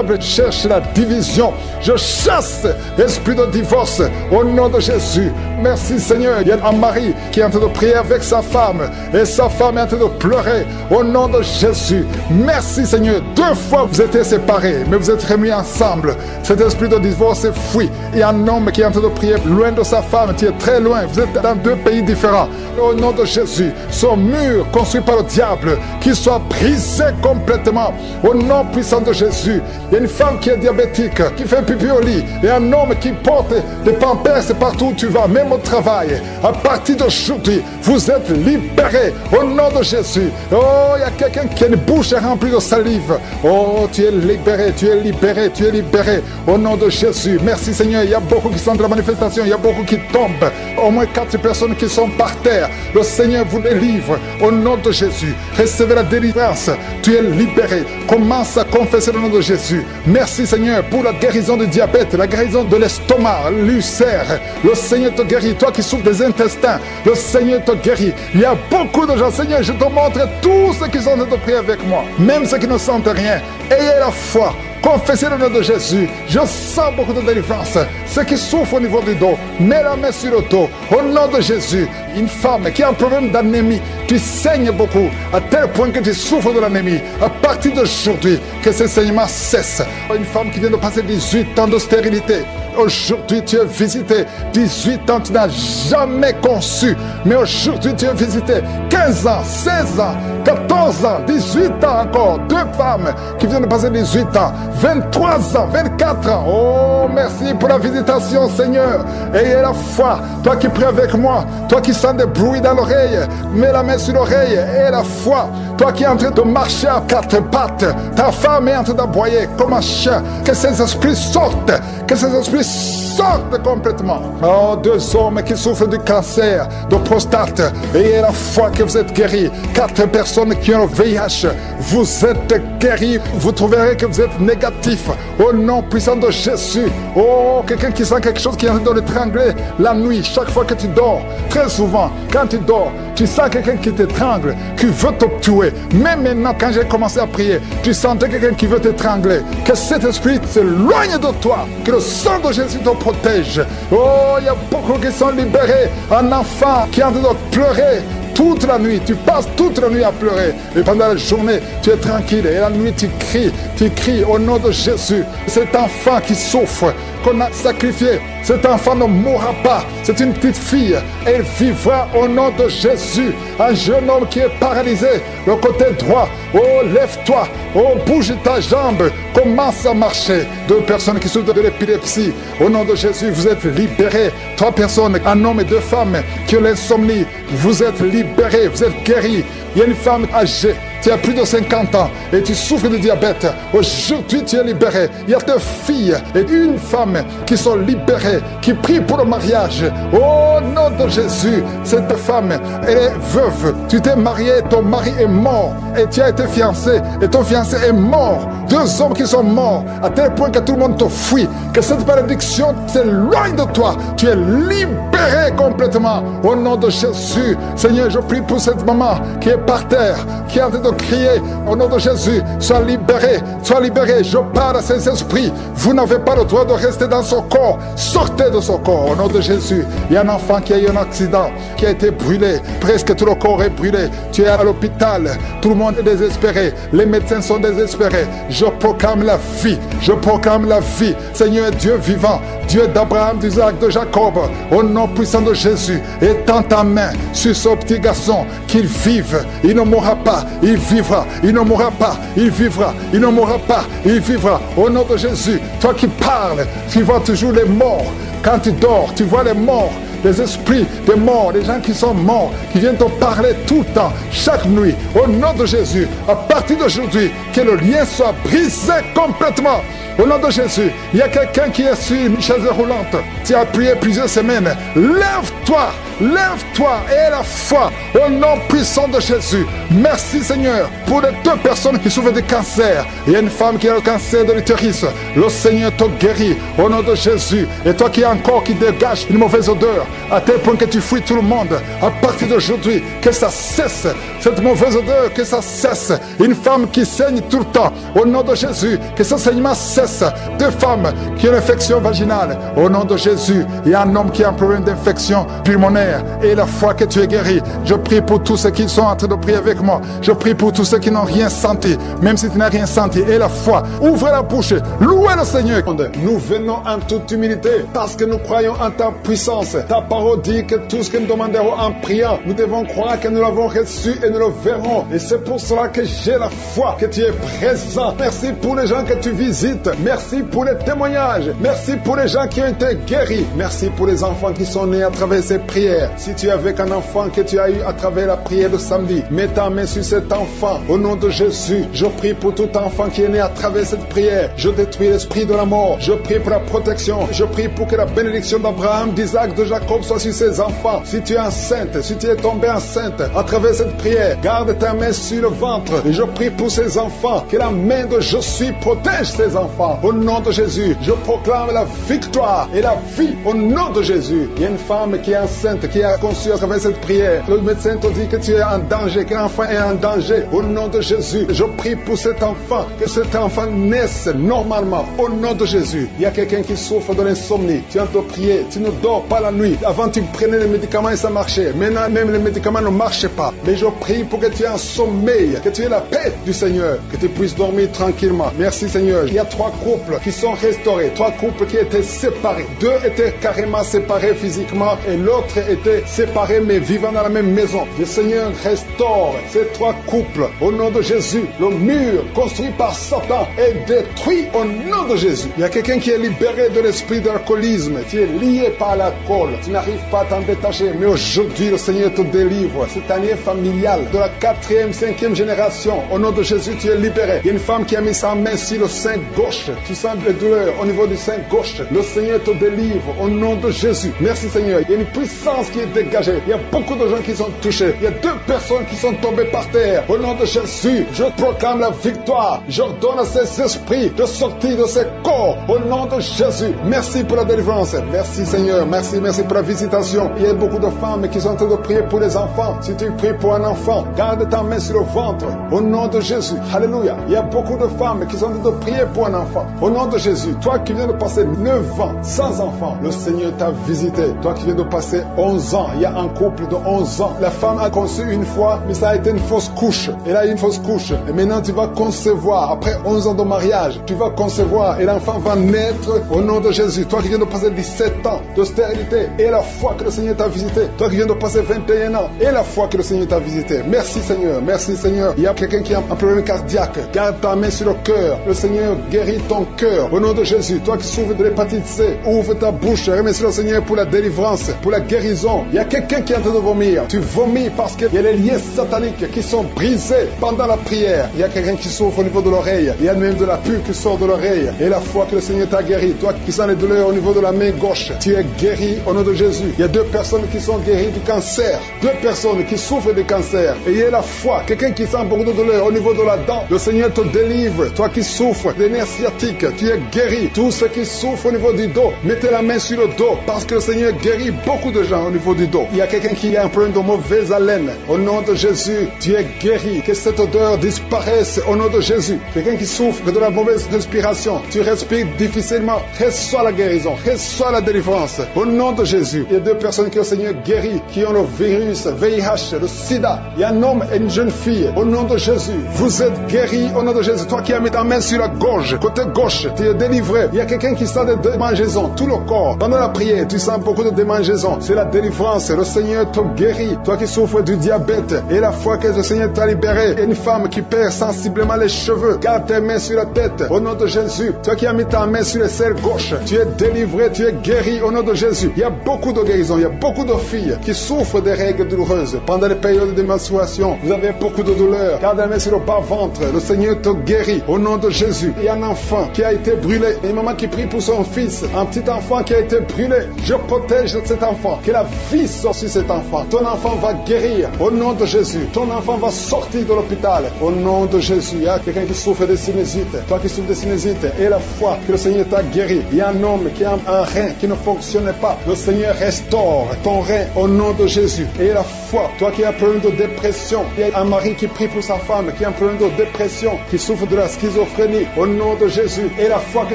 Je cherche la division. Je chasse l'esprit de divorce au nom de Jésus. Merci Seigneur. Il y a un mari qui est en train de prier avec sa femme et sa femme est en train de pleurer au nom de Jésus. Merci Seigneur. 2 fois vous étiez séparés, mais vous êtes remis ensemble. Cet esprit de divorce est fui. Il y a un homme qui est en train de prier loin de sa femme, qui est très loin. Vous êtes dans 2 pays différents. Au nom de Jésus, son mur construit par le diable, qu'il soit brisé complètement. Au nom puissant de Jésus. Il y a une femme qui est diabétique, qui fait pipi au lit. Et un homme qui porte des pampers partout où tu vas, même au travail. À partir d'aujourd'hui, vous êtes libérés au nom de Jésus. Oh, il y a quelqu'un qui a une bouche remplie de salive. Oh, tu es libéré, tu es libéré, tu es libéré au nom de Jésus. Merci Seigneur. Il y a beaucoup qui sont dans la manifestation, il y a beaucoup qui tombent. Au moins 4 personnes qui sont par terre. Le Seigneur vous délivre au nom de Jésus. Recevez la délivrance. Tu es libéré. Commence à confesser le nom de Jésus. Merci Seigneur pour la guérison du diabète, la guérison de l'estomac, l'ulcère. Le Seigneur te guérit. Toi qui souffres des intestins, le Seigneur te guérit. Il y a beaucoup de gens. Seigneur, je te montre tous ceux qui sont en train de prier avec moi, même ceux qui ne sentent rien. Ayez la foi. Confessez le nom de Jésus. Je sens beaucoup de délivrance. Ceux qui souffrent au niveau du dos, mets la main sur le dos. Au nom de Jésus, une femme qui a un problème d'anémie, tu saignes beaucoup, à tel point que tu souffres de l'anémie. À partir d'aujourd'hui, que ce saignement cesse. Une femme qui vient de passer 18 ans de stérilité. Aujourd'hui, tu es visité. 18 ans, tu n'as jamais conçu. Mais aujourd'hui, tu es visité. 15 ans, 16 ans, 14 ans, 18 ans encore. 2 femmes qui viennent de passer 18 ans. 23 ans, 24 ans. Oh, merci pour la visitation, Seigneur. Ayez la foi. Toi qui pries avec moi, toi qui sens des bruits dans l'oreille, mets la main sur l'oreille. Ayez la foi. Toi qui es en train de marcher à 4 pattes, ta femme est en train d'aboyer comme un chien. Que ces esprits sortent. Que ces esprits sortent complètement. Oh, 2 hommes qui souffrent du cancer de prostate. Ayez la foi que vous êtes guéris. 4 personnes qui ont le VIH. Vous êtes guéris. Vous trouverez que vous êtes négatif. Au nom puissant de Jésus. Oh, quelqu'un qui sent quelque chose qui est en train de l'étrangler la nuit, chaque fois que tu dors. Très souvent, quand tu dors, tu sens quelqu'un qui t'étrangle, qui veut te tuer. Même maintenant, quand j'ai commencé à prier, tu sentais quelqu'un qui veut t'étrangler. Que cet esprit s'éloigne de toi. Que le sang de Jésus te protège. Oh, il y a beaucoup qui sont libérés. Un enfant qui est en train de pleurer toute la nuit, tu passes toute la nuit à pleurer. Et pendant la journée, tu es tranquille. Et la nuit, tu cries au nom de Jésus. Cet enfant qui souffre, qu'on a sacrifié, cet enfant ne mourra pas. C'est une petite fille. Elle vivra au nom de Jésus. Un jeune homme qui est paralysé, le côté droit. Oh, lève-toi. Oh, bouge ta jambe. Commence à marcher. 2 personnes qui souffrent de l'épilepsie. Au nom de Jésus, vous êtes libérés. 3 personnes, un homme et 2 femmes qui ont l'insomnie. Vous êtes libérés, vous êtes guéris. Il y a une femme âgée, tu as plus de 50 ans et tu souffres de diabète. Aujourd'hui, tu es libéré. Il y a 2 filles et une femme qui sont libérées, qui prient pour le mariage. Au nom de Jésus, cette femme, elle est veuve. Tu t'es marié, ton mari est mort et tu as été fiancé et ton fiancé est mort. 2 hommes qui sont morts à tel point que tout le monde te fuit. Que cette malédiction s'éloigne de toi. Tu es libéré complètement. Au nom de Jésus, Seigneur, je prie pour cette maman qui est par terre, qui est en train de crier. Au nom de Jésus, sois libéré, sois libéré. Je parle à ces esprits. Vous n'avez pas le droit de rester dans son corps. Sortez de son corps. Au nom de Jésus, il y a un enfant qui a eu un accident, qui a été brûlé. Presque tout le corps est brûlé. Tu es à l'hôpital. Tout le monde est désespéré. Les médecins sont désespérés. Je proclame la vie. Je proclame la vie. Seigneur Dieu vivant, Dieu d'Abraham, d'Isaac, de Jacob, au nom puissant de Jésus, étends ta main sur ce petit garçon, qu'il vive. Il ne mourra pas, il vivra. Il ne mourra pas, il vivra. Il ne mourra pas, il vivra. Au nom de Jésus, toi qui parles, tu vois toujours les morts. Quand tu dors, tu vois les morts. Les esprits des morts, les gens qui sont morts, qui viennent te parler tout le temps, chaque nuit, au nom de Jésus, à partir d'aujourd'hui, que le lien soit brisé complètement. Au nom de Jésus, il y a quelqu'un qui est sur une chaise roulante. Tu as prié plusieurs semaines. Lève-toi, lève-toi et la foi au nom puissant de Jésus. Merci Seigneur pour les 2 personnes qui souffrent de cancer. Il y a une femme qui a le cancer de l'utérus. Le Seigneur te guérit au nom de Jésus. Et toi qui as encore qui dégage une mauvaise odeur, à tel point que tu fuis tout le monde, à partir d'aujourd'hui, que ça cesse, cette mauvaise odeur, que ça cesse. Une femme qui saigne tout le temps, au nom de Jésus, que ce saignement cesse. 2 femmes qui ont une infection vaginale, au nom de Jésus. Il y a un homme qui a un problème d'infection pulmonaire, et la foi que tu es guéri. Je prie pour tous ceux qui sont en train de prier avec moi. Je prie pour tous ceux qui n'ont rien senti, même si tu n'as rien senti. Et la foi, ouvrez la bouche, louez le Seigneur. Nous venons en toute humilité, parce que nous croyons en ta puissance. Ta parole dit que tout ce que nous demanderons en priant, nous devons croire que nous l'avons reçu et nous le verrons. Et c'est pour cela que j'ai la foi que tu es présent. Merci pour les gens que tu visites. Merci pour les témoignages. Merci pour les gens qui ont été guéris. Merci pour les enfants qui sont nés à travers ces prières. Si tu es avec un enfant que tu as eu à travers la prière de samedi, mets ta main sur cet enfant. Au nom de Jésus, je prie pour tout enfant qui est né à travers cette prière. Je détruis l'esprit de la mort. Je prie pour la protection. Je prie pour que la bénédiction d'Abraham, d'Isaac, de Jacob soit sur ses enfants. Si tu es enceinte, si tu es tombée enceinte à travers cette prière, garde ta main sur le ventre. Et je prie pour ces enfants, que la main de Je suis protège ces enfants. Au nom de Jésus, je proclame la victoire et la vie au nom de Jésus. Il y a une femme qui est enceinte, qui a conçu à travers cette prière. Le médecin te dit que tu es en danger, que l'enfant est en danger. Au nom de Jésus, je prie pour cet enfant, que cet enfant naisse normalement. Au nom de Jésus, il y a quelqu'un qui souffre de l'insomnie. Tu as de prier, tu ne dors pas la nuit. Avant, tu prenais les médicaments et ça marchait. Maintenant, même les médicaments ne marchent pas. Mais je prie pour que tu aies un sommeil, que tu aies la paix du Seigneur, que tu puisses dormir tranquillement. Merci Seigneur. Il y a 3 couples qui sont restaurés, 3 couples qui étaient séparés. 2 étaient carrément séparés physiquement et l'autre était séparé mais vivant dans la même maison. Le Seigneur restaure ces 3 couples. Au nom de Jésus, le mur construit par Satan est détruit au nom de Jésus. Il y a quelqu'un qui est libéré de l'esprit d'alcoolisme. Tu es lié par l'alcool. Tu n'arrives pas à t'en détacher. Mais aujourd'hui, le Seigneur te délivre. Cette année familiale de la 4e, 5e génération. Au nom de Jésus, tu es libéré. Il y a une femme qui a mis sa main sur le sein gauche. Tu sens des douleurs au niveau du sein gauche. Le Seigneur te délivre au nom de Jésus. Merci Seigneur. Il y a une puissance qui est dégagée. Il y a beaucoup de gens qui sont touchés. Il y a 2 personnes qui sont tombées par terre. Au nom de Jésus, je proclame la victoire. J'ordonne à ces esprits de sortir de ces corps. Au nom de Jésus. Merci pour la délivrance. Merci Seigneur. Merci pour la visitation. Il y a beaucoup de femmes qui sont en train de prier pour les enfants. Si tu pries pour un enfant, garde ta main sur le ventre. Au nom de Jésus. Alléluia. Il y a beaucoup de femmes qui sont en train de prier pour un enfant. Au nom de Jésus. Toi qui viens de passer 9 ans sans enfant, le Seigneur t'a visité. Toi qui viens de passer 11 ans, il y a un couple de 11 ans. La femme a conçu une fois, mais ça a été une fausse couche. Elle a eu une fausse couche. Et maintenant tu vas concevoir. Après 11 ans de mariage, tu vas concevoir et l'enfant va naître au nom de Jésus. Toi qui viens de passer 17 ans de stérilité et la foi que le Seigneur t'a visité. Toi qui viens de passer 21 ans et la foi que le Seigneur t'a visité. Merci Seigneur. Merci Seigneur. Il y a quelqu'un qui a un problème cardiaque. Garde ta main sur le cœur. Le Seigneur guérit ton cœur. Au nom de Jésus. Toi qui souffres de l'hépatite C, ouvre ta bouche. Remercie le Seigneur pour la délivrance, pour la guérison. Il y a quelqu'un qui est en train de vomir. Tu vomis parce qu'il y a les liens sataniques qui sont brisés pendant la prière. Il y a quelqu'un qui souffre au niveau de l'oreille. Il y a même de la pus qui sort de l'oreille. Et la foi que le Seigneur t'a guéri. Toi qui sens les douleurs au niveau de la main gauche, tu es guéri au nom de Jésus. Il y a 2 personnes qui sont guéries du cancer. 2 personnes qui souffrent de cancer. Et il y a la foi. Quelqu'un qui sent beaucoup de douleur au niveau de la dent. Le Seigneur te délivre. Toi qui souffres des nerfs sciatiques, tu es guéri. Tous ceux qui souffrent au niveau du dos, mettez la main sur le dos parce que le Seigneur guérit beaucoup de gens au niveau du dos. Il y a quelqu'un qui a un problème de mauvaise haleine. Au nom de Jésus, tu es guéri. Que cette odeur disparaisse au nom de Jésus. Quelqu'un qui souffre de la mauvaise respiration, tu respires difficilement. Reçois la guérison, reçois la délivrance. Au nom de Jésus, il y a 2 personnes que le Seigneur guérit, qui ont le virus, VIH, le sida. Il y a un homme et une jeune fille. Au nom de Jésus, vous êtes guéris au nom de Jésus. Toi qui as mis ta main sur la gorge, côté gauche, tu es délivré. Il y a quelqu'un qui sent des démangeaisons, tout le corps. Pendant la prière, tu sens beaucoup de démangeaisons. C'est la délivrance. Le Seigneur te guérit. Toi qui souffres du diabète et la foi que le Seigneur t'a libéré. Il y a une femme qui perd sensiblement les cheveux. Garde tes mains sur la tête. Au nom de Jésus. Toi qui as mis ta main sur l'aisselle gauche, tu es délivré, tu es guéri au nom de Jésus. Il y a beaucoup de guérisons. Il y a beaucoup de filles qui souffrent des règles douloureuses. Pendant les périodes de menstruation, vous avez beaucoup de douleurs. Garde la main sur le bas-ventre. Le Seigneur te guérit au nom de Jésus. Il y a un enfant enfant qui a été brûlé, une maman qui prie pour son fils, un petit enfant qui a été brûlé, je protège cet enfant, que la vie sorte sur cet enfant. Ton enfant va guérir au nom de Jésus. Ton enfant va sortir de l'hôpital au nom de Jésus. Il y a quelqu'un qui souffre de sinusite, toi qui souffres de sinusite, et la foi que le Seigneur t'a guéri. Il y a un homme qui a un rein qui ne fonctionnait pas, le Seigneur restaure ton rein au nom de Jésus. Et la foi, toi qui as un problème de dépression, il y a un mari qui prie pour sa femme qui a un problème de dépression, qui souffre de la schizophrénie, au nom de Jésus. Et la foi que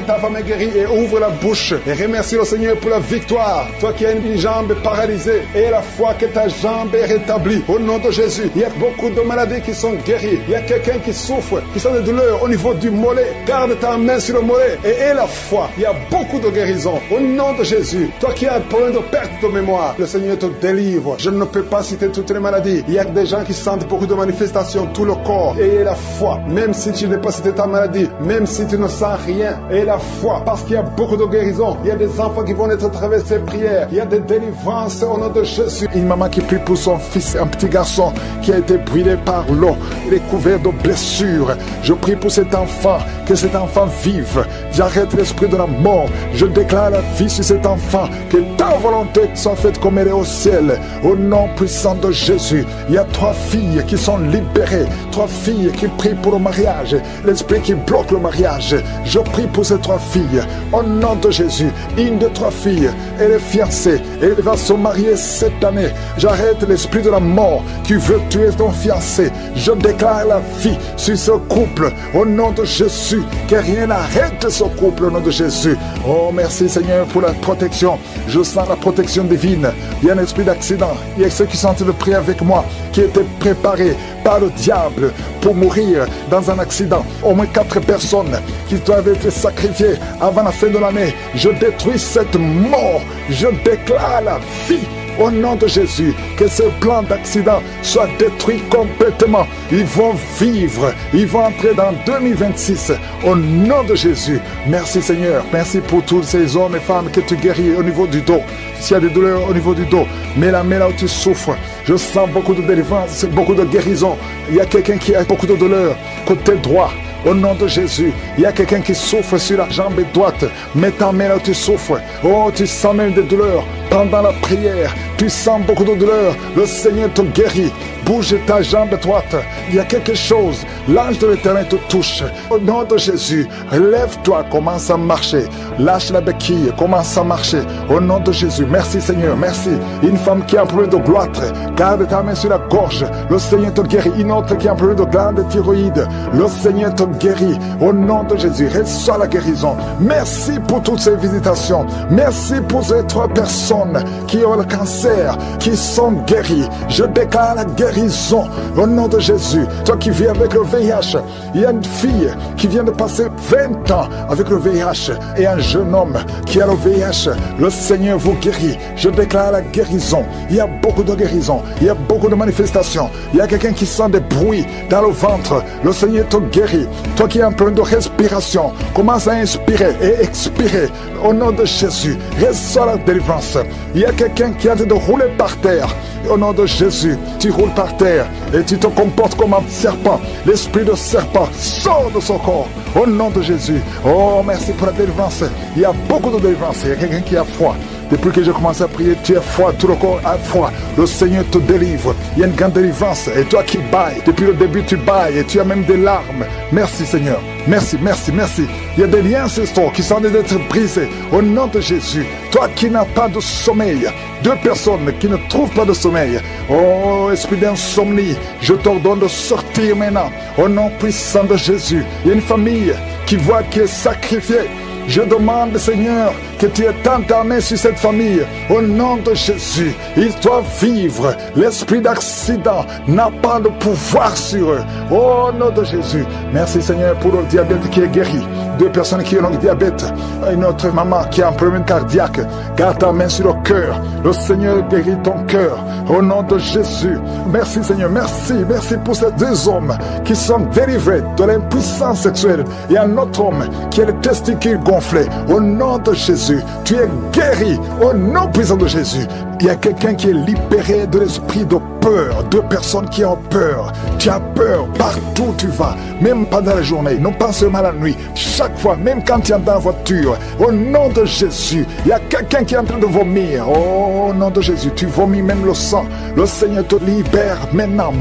ta femme est guérie, et ouvre la bouche et remercie le Seigneur pour la victoire. Toi qui as une jambe paralysée, et la foi que ta jambe est rétablie, au nom de Jésus. Il y a beaucoup de maladies qui sont guéries. Il y a quelqu'un qui souffre, qui sent des douleurs au niveau du mollet. Garde ta main sur le mollet et aie la foi. Il y a beaucoup de guérisons au nom de Jésus. Toi qui as un problème de perte de mémoire, le Seigneur te délivre. Je ne peux pas citer toutes les maladies. Il y a des gens qui sentent beaucoup de manifestations, tout le corps. Et aie la foi, même si tu n'es pas cité ta maladie, même si tu ne sens rien, aie la foi, parce qu'il y a beaucoup de guérisons. Il y a des enfants qui vont être à travers ces prières. Il y a des délivrances au nom de Jésus. Une maman qui prie pour son fils, un petit garçon qui a été brûlé par l'eau, il est couvert de blessures. Je prie pour cet enfant, que cet enfant vive. J'arrête l'esprit de la mort. Je déclare la vie sur cet enfant, que ta volonté soit faite comme elle est au ciel. Au nom puissant de Jésus, il y a 3 filles qui sont libérées, 3 filles qui prient pour le mariage, l'esprit qui bloque le mariage. Je prie pour ces 3 filles. Au nom de Jésus, une de 3 filles, elle est fiancée, elle va se marier cette année. J'arrête l'esprit de la mort qui veut tuer ton fiancé. Je déclare la vie sur ce couple au nom de Jésus, que rien n'arrête ce couple au nom de Jésus. Oh merci Seigneur pour la protection. Je sens la protection divine. Il y a un esprit d'accident, il y a ceux qui sont en train de prier avec moi, qui étaient préparés par le diable pour mourir dans un accident. Au moins 4 personnes qui doivent être sacrifiées avant la fin de l'année. Je détruis cette mort, je déclare la vie au nom de Jésus, que ce plan d'accident soit détruit complètement. Ils vont vivre, ils vont entrer dans 2026 au nom de Jésus. Merci Seigneur, merci pour tous ces hommes et femmes que tu guéris au niveau du dos. S'il y a des douleurs au niveau du dos, mets la main là où tu souffres. Je sens beaucoup de délivrance, beaucoup de guérison. Il y a quelqu'un qui a beaucoup de douleurs côté droit. Au nom de Jésus, il y a quelqu'un qui souffre sur la jambe droite. Mets ta main là où tu souffres. Oh, tu sens même des douleurs. Pendant la prière, tu sens beaucoup de douleurs. Le Seigneur te guérit. Bouge ta jambe droite. Il y a quelque chose. L'ange de l'Éternel te touche. Au nom de Jésus, lève-toi, commence à marcher. Lâche la béquille, commence à marcher. Au nom de Jésus, merci Seigneur, merci. Une femme qui a un problème de gloître, garde ta main sur la gorge. Le Seigneur te guérit. Une autre qui a un problème de glande thyroïde, le Seigneur te guérit. Au nom de Jésus, reçois la guérison. Merci pour toutes ces visitations. Merci pour ces 3 personnes qui ont le cancer, qui sont guéries. Je déclare la guérison au nom de Jésus. Toi qui vis avec le VIH, il y a une fille qui vient de passer 20 ans avec le VIH et un jeune homme qui a le VIH. Le Seigneur vous guérit. Je déclare la guérison. Il y a beaucoup de guérison. Il y a beaucoup de manifestations. Il y a quelqu'un qui sent des bruits dans le ventre. Le Seigneur te guérit. Toi qui as un problème de respiration, commence à inspirer et expirer au nom de Jésus. Reçois la délivrance. Il y a quelqu'un qui est en train de rouler par terre. Au nom de Jésus, tu roules par terre et tu te comportes comme un serpent. L'esprit de serpent sort de son corps. Au nom de Jésus. Oh, merci pour la délivrance. Il y a beaucoup de délivrance. Il y a quelqu'un qui a froid. Depuis que j'ai commencé à prier, tu es froid, tout le corps a froid. Le Seigneur te délivre. Il y a une grande délivrance. Et toi qui bailles, depuis le début tu bailles et tu as même des larmes. Merci Seigneur. Merci, merci, merci. Il y a des liens ancestraux qui sont en train d'être brisés. Au nom de Jésus. Toi qui n'as pas de sommeil. 2 personnes qui ne trouvent pas de sommeil. Oh, esprit d'insomnie, je t'ordonne de sortir maintenant. Au nom puissant de Jésus. Il y a une famille qui voit qui est sacrifiée. Je demande, Seigneur, que tu étendes ta main sur cette famille. Au nom de Jésus, ils doivent vivre. L'esprit d'accident n'a pas de pouvoir sur eux. Au nom de Jésus. Merci, Seigneur, pour le diabète qui est guéri. 2 personnes qui ont le diabète. Une autre maman qui a un problème cardiaque. Garde ta main sur le cœur. Le Seigneur guérit ton cœur. Au nom de Jésus. Merci, Seigneur. Merci. Merci pour ces 2 hommes qui sont délivrés de l'impuissance sexuelle. Et un autre homme qui a les testicules gonflés. Au nom de Jésus, tu es guéri. Au nom puissant de Jésus. Il y a quelqu'un qui est libéré de l'esprit de peur, de personnes qui ont peur. Tu as peur partout où tu vas, même pendant la journée, non pas seulement la nuit. Chaque fois, même quand tu es dans la voiture, au nom de Jésus, il y a quelqu'un qui est en train de vomir. Oh, au nom de Jésus, tu vomis même le sang. Le Seigneur te libère maintenant.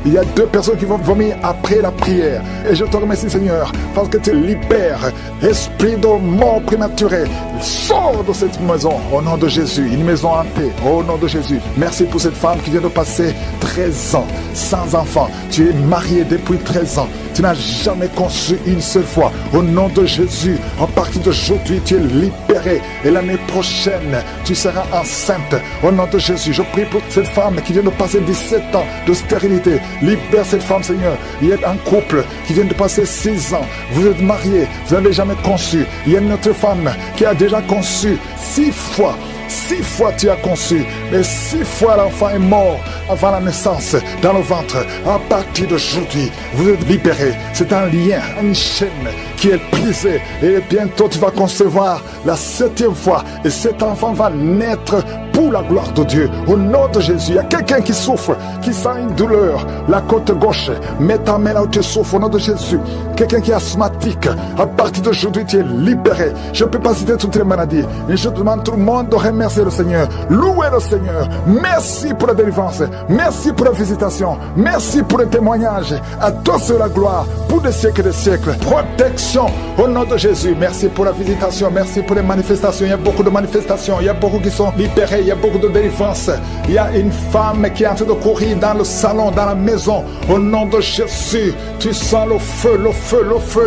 Il y a 2 personnes qui vont vomir après la prière. Et je te remercie, Seigneur, parce que tu libères esprit de mort prématuré. Sors de cette maison, au nom de Jésus. Une maison hantée, au nom de Jésus. Merci pour cette femme qui vient de passer 13 ans sans enfant. Tu es marié depuis 13 ans. Tu n'as jamais conçu une seule fois. Au nom de Jésus, à partir d'aujourd'hui, tu es libéré. Et l'année prochaine, tu seras enceinte. Au nom de Jésus, je prie pour cette femme qui vient de passer 17 ans de stérilité. Libère cette femme, Seigneur. Il y a un couple qui vient de passer 6 ans. Vous êtes mariés, vous n'avez jamais conçu. Il y a une autre femme qui a déjà conçu 6 fois. 6 fois tu as conçu, mais 6 fois l'enfant est mort avant la naissance dans le ventre. À partir d'aujourd'hui, vous êtes libérés. C'est un lien, une chaîne qui est brisée. Et bientôt tu vas concevoir la 7e fois. Et cet enfant va naître pour la gloire de Dieu. Au nom de Jésus, il y a quelqu'un qui souffre, qui sent une douleur. La côte gauche, mets ta main là où tu souffres au nom de Jésus. Quelqu'un qui est asthmatique, à partir d'aujourd'hui tu es libéré. Je ne peux pas citer toutes les maladies, mais je demande tout le monde de remercier le Seigneur. Louez le Seigneur. Merci pour la délivrance. Merci pour la visitation. Merci pour le témoignage. À toi c'est la gloire pour des siècles et des siècles. Protection au nom de Jésus. Merci pour la visitation. Merci pour les manifestations. Il y a beaucoup de manifestations. Il y a beaucoup qui sont libérés. Il y a beaucoup de délivrance. Il y a une femme qui est en train de courir dans le salon, dans la maison. Au nom de Jésus, tu sens le feu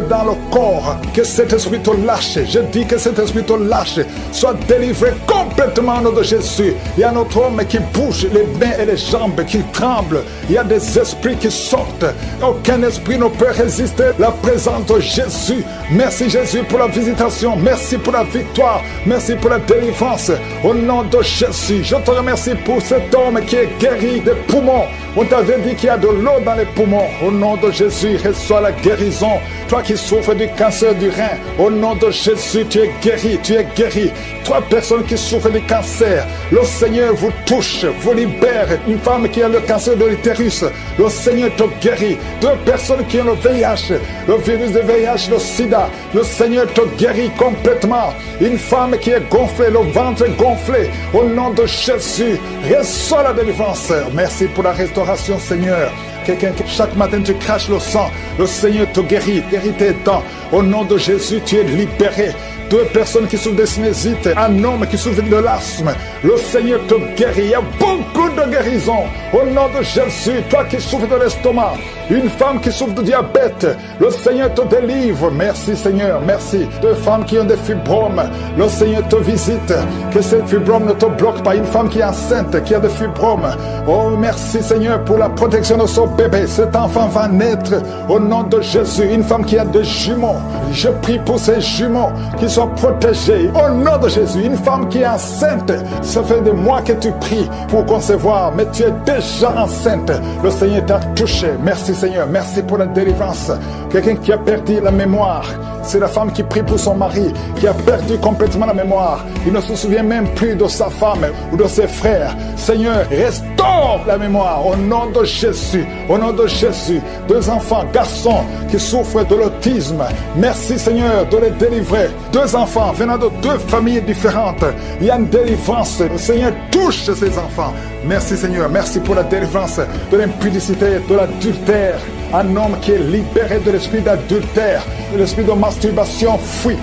dans le corps. Que cet esprit te lâche. Je dis que cet esprit te lâche. Sois délivré complètement au nom de Jésus. Il y a notre homme qui bouge les mains et les jambes qui tremblent. Il y a des esprits qui sortent. Aucun esprit ne peut résister à la présence de Jésus. Merci Jésus pour la visitation. Merci pour la victoire. Merci pour la délivrance. Au nom de Jésus, je te remercie pour cet homme qui est guéri des poumons. On t'avait dit qu'il y a de l'eau dans les poumons. Au nom de Jésus, reçois la guérison. Toi qui souffres du cancer du rein, au nom de Jésus, tu es guéri, tu es guéri. 3 personnes qui souffrent du cancer, le Seigneur vous touche, vous libère. Une femme qui a le cancer de l'utérus, le Seigneur te guérit. 2 personnes qui ont le VIH, le virus de VIH, le sida, le Seigneur te guérit complètement. Une femme qui est gonflée, le ventre gonflé, au nom de Jésus, reçois la délivrance. Merci pour la restauration, Seigneur. Quelqu'un qui chaque matin tu craches le sang, le Seigneur te guérit, guérit tes dents. Au nom de Jésus, tu es libéré. 2 personnes qui souffrent de sinusite, un homme qui souffre de l'asthme, le Seigneur te guérit. Il y a beaucoup de guérisons. Au nom de Jésus, toi qui souffres de l'estomac, une femme qui souffre de diabète, le Seigneur te délivre. Merci Seigneur, merci. 2 femmes qui ont des fibromes, le Seigneur te visite. Que ces fibromes ne te bloquent pas. Une femme qui est enceinte, qui a des fibromes, oh merci Seigneur pour la protection de son bébé. Cet enfant va naître au nom de Jésus. Une femme qui a des jumeaux, je prie pour ces jumeaux qui sont protégés au nom de Jésus. Une femme qui est enceinte, ça fait des mois que tu pries pour concevoir, mais tu es déjà enceinte. Le Seigneur t'a touché. Merci Seigneur, merci pour la délivrance. Quelqu'un qui a perdu la mémoire, c'est la femme qui prie pour son mari, qui a perdu complètement la mémoire. Il ne se souvient même plus de sa femme ou de ses frères. Seigneur, restaure la mémoire au nom de Jésus. Au nom de Jésus, 2 enfants, garçons qui souffrent de l'autisme. Merci Seigneur de les délivrer. 2 enfants venant de 2 familles différentes. Il y a une délivrance. Le Seigneur touche ces enfants. Merci Seigneur, merci pour la délivrance de l'impudicité, de l'adultère. Un homme qui est libéré de l'esprit d'adultère, de l'esprit de masturbation, fuit.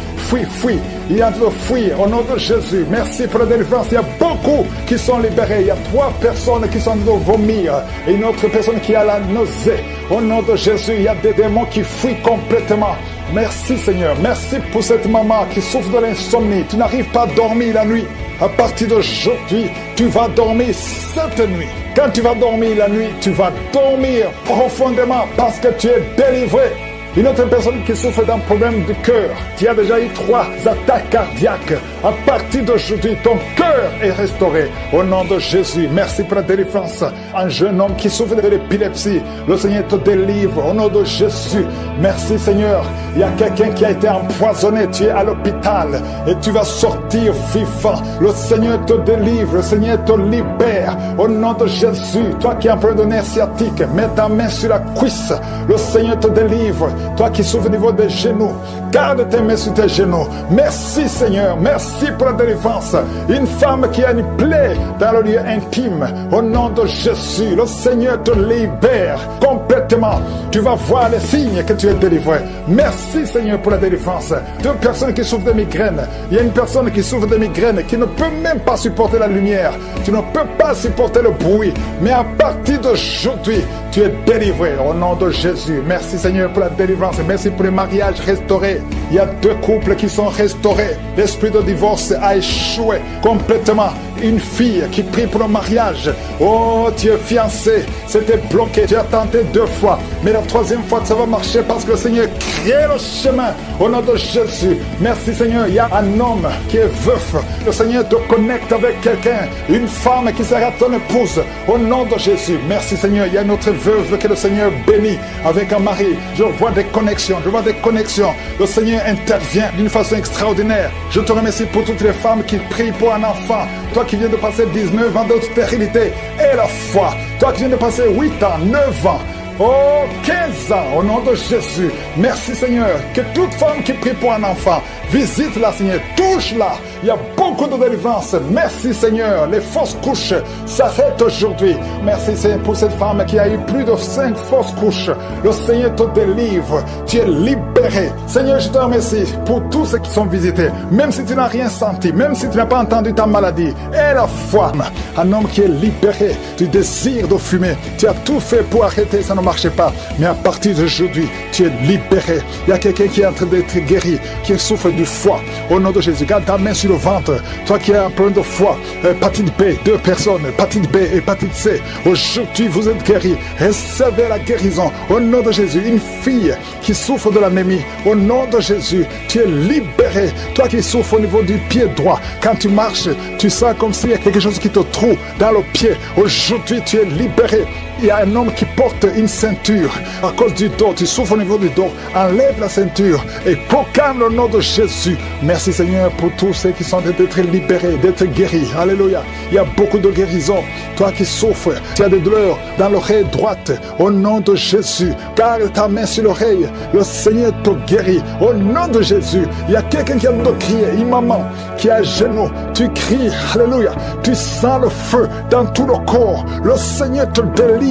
Il est en train de fuir au nom de Jésus. Merci pour la délivrance. Il y a beaucoup qui sont libérés. Il y a 3 personnes qui sont en train de vomir et une autre personne qui a la nausée. Au nom de Jésus, il y a des démons qui fuient complètement. Merci Seigneur. Merci pour cette maman qui souffre de l'insomnie. Tu n'arrives pas à dormir la nuit. À partir d'aujourd'hui, tu vas dormir cette nuit. Quand tu vas dormir la nuit, tu vas dormir profondément parce que tu es délivré. Une autre personne qui souffre d'un problème de cœur. Tu as déjà eu 3 attaques cardiaques. À partir d'aujourd'hui, ton cœur est restauré. Au nom de Jésus, merci pour la délivrance. Un jeune homme qui souffre de l'épilepsie, le Seigneur te délivre. Au nom de Jésus, merci Seigneur. Il y a quelqu'un qui a été empoisonné. Tu es à l'hôpital et tu vas sortir vivant. Le Seigneur te délivre. Le Seigneur te libère. Au nom de Jésus, toi qui es un problème de nerf sciatique, mets ta main sur la cuisse. Le Seigneur te délivre. Toi qui souffres au niveau des genoux, garde tes mains sur tes genoux. Merci Seigneur, merci pour la délivrance. Une femme qui a une plaie dans le lieu intime, au nom de Jésus, le Seigneur te libère complètement. Tu vas voir les signes que tu es délivré. Merci Seigneur pour la délivrance. 2 personnes qui souffrent de migraines. Il y a une personne qui souffre de migraines qui ne peut même pas supporter la lumière. Tu ne peux pas supporter le bruit. Mais à partir d'aujourd'hui, tu es délivré au nom de Jésus. Merci Seigneur pour la délivrance. Merci pour les mariages restaurés. Il y a 2 couples qui sont restaurés. L'esprit de divorce a échoué complètement. Une fille qui prie pour le mariage. Oh, tu es fiancé. C'était bloqué. Tu as tenté 2 fois. Mais la 3e fois, ça va marcher parce que le Seigneur crée le chemin au nom de Jésus. Merci Seigneur. Il y a un homme qui est veuf. Le Seigneur te connecte avec quelqu'un. Une femme qui sera ton épouse au nom de Jésus. Merci Seigneur. Il y a une autre veuve que le Seigneur bénit avec un mari. Je vois des connexions. Je vois des connexions. Le Seigneur intervient d'une façon extraordinaire. Je te remercie pour toutes les femmes qui prient pour un enfant. Toi qui viens de passer 19 ans de stérilité et la foi. Toi qui viens de passer 8 ans, 9 ans. Oh, 15 ans, au nom de Jésus. Merci Seigneur. Que toute femme qui prie pour un enfant, visite-la Seigneur, touche-la. Il y a beaucoup de délivrance. Merci Seigneur. Les fausses couches s'arrêtent aujourd'hui. Merci Seigneur pour cette femme qui a eu plus de 5 fausses couches. Le Seigneur te délivre. Tu es libéré. Seigneur, je te remercie pour tous ceux qui sont visités. Même si tu n'as rien senti, même si tu n'as pas entendu ta maladie. Et la foi. Un homme qui est libéré du désir de fumer. Tu as tout fait pour arrêter, ça ne marchait pas. Mais à partir d'aujourd'hui, tu es libéré. Il y a quelqu'un qui est en train d'être guéri, qui souffre du foie. Au nom de Jésus, garde ta main sur le ventre. Toi qui as un problème de foie, hépatite B, 2 personnes, hépatite B, hépatite C. Aujourd'hui, vous êtes guéris. Recevez la guérison. Au nom de Jésus, une fille qui souffre de l'anémie. Au nom de Jésus, tu es libéré. Toi qui souffres au niveau du pied droit. Quand tu marches, tu sens comme s'il y a quelque chose qui te trouve dans le pied. Aujourd'hui, tu es libéré. Il y a un homme qui porte une ceinture à cause du dos. Tu souffres au niveau du dos. Enlève la ceinture et proclame le nom de Jésus. Merci Seigneur pour tous ceux qui sont d'être libérés, d'être guéris. Alléluia. Il y a beaucoup de guérisons. Toi qui souffres, tu as des douleurs dans l'oreille droite. Au nom de Jésus, garde ta main sur l'oreille. Le Seigneur te guérit. Au nom de Jésus, il y a quelqu'un qui a de crier. Une maman qui est à genoux. Tu cries. Alléluia. Tu sens le feu dans tout le corps. Le Seigneur te délivre.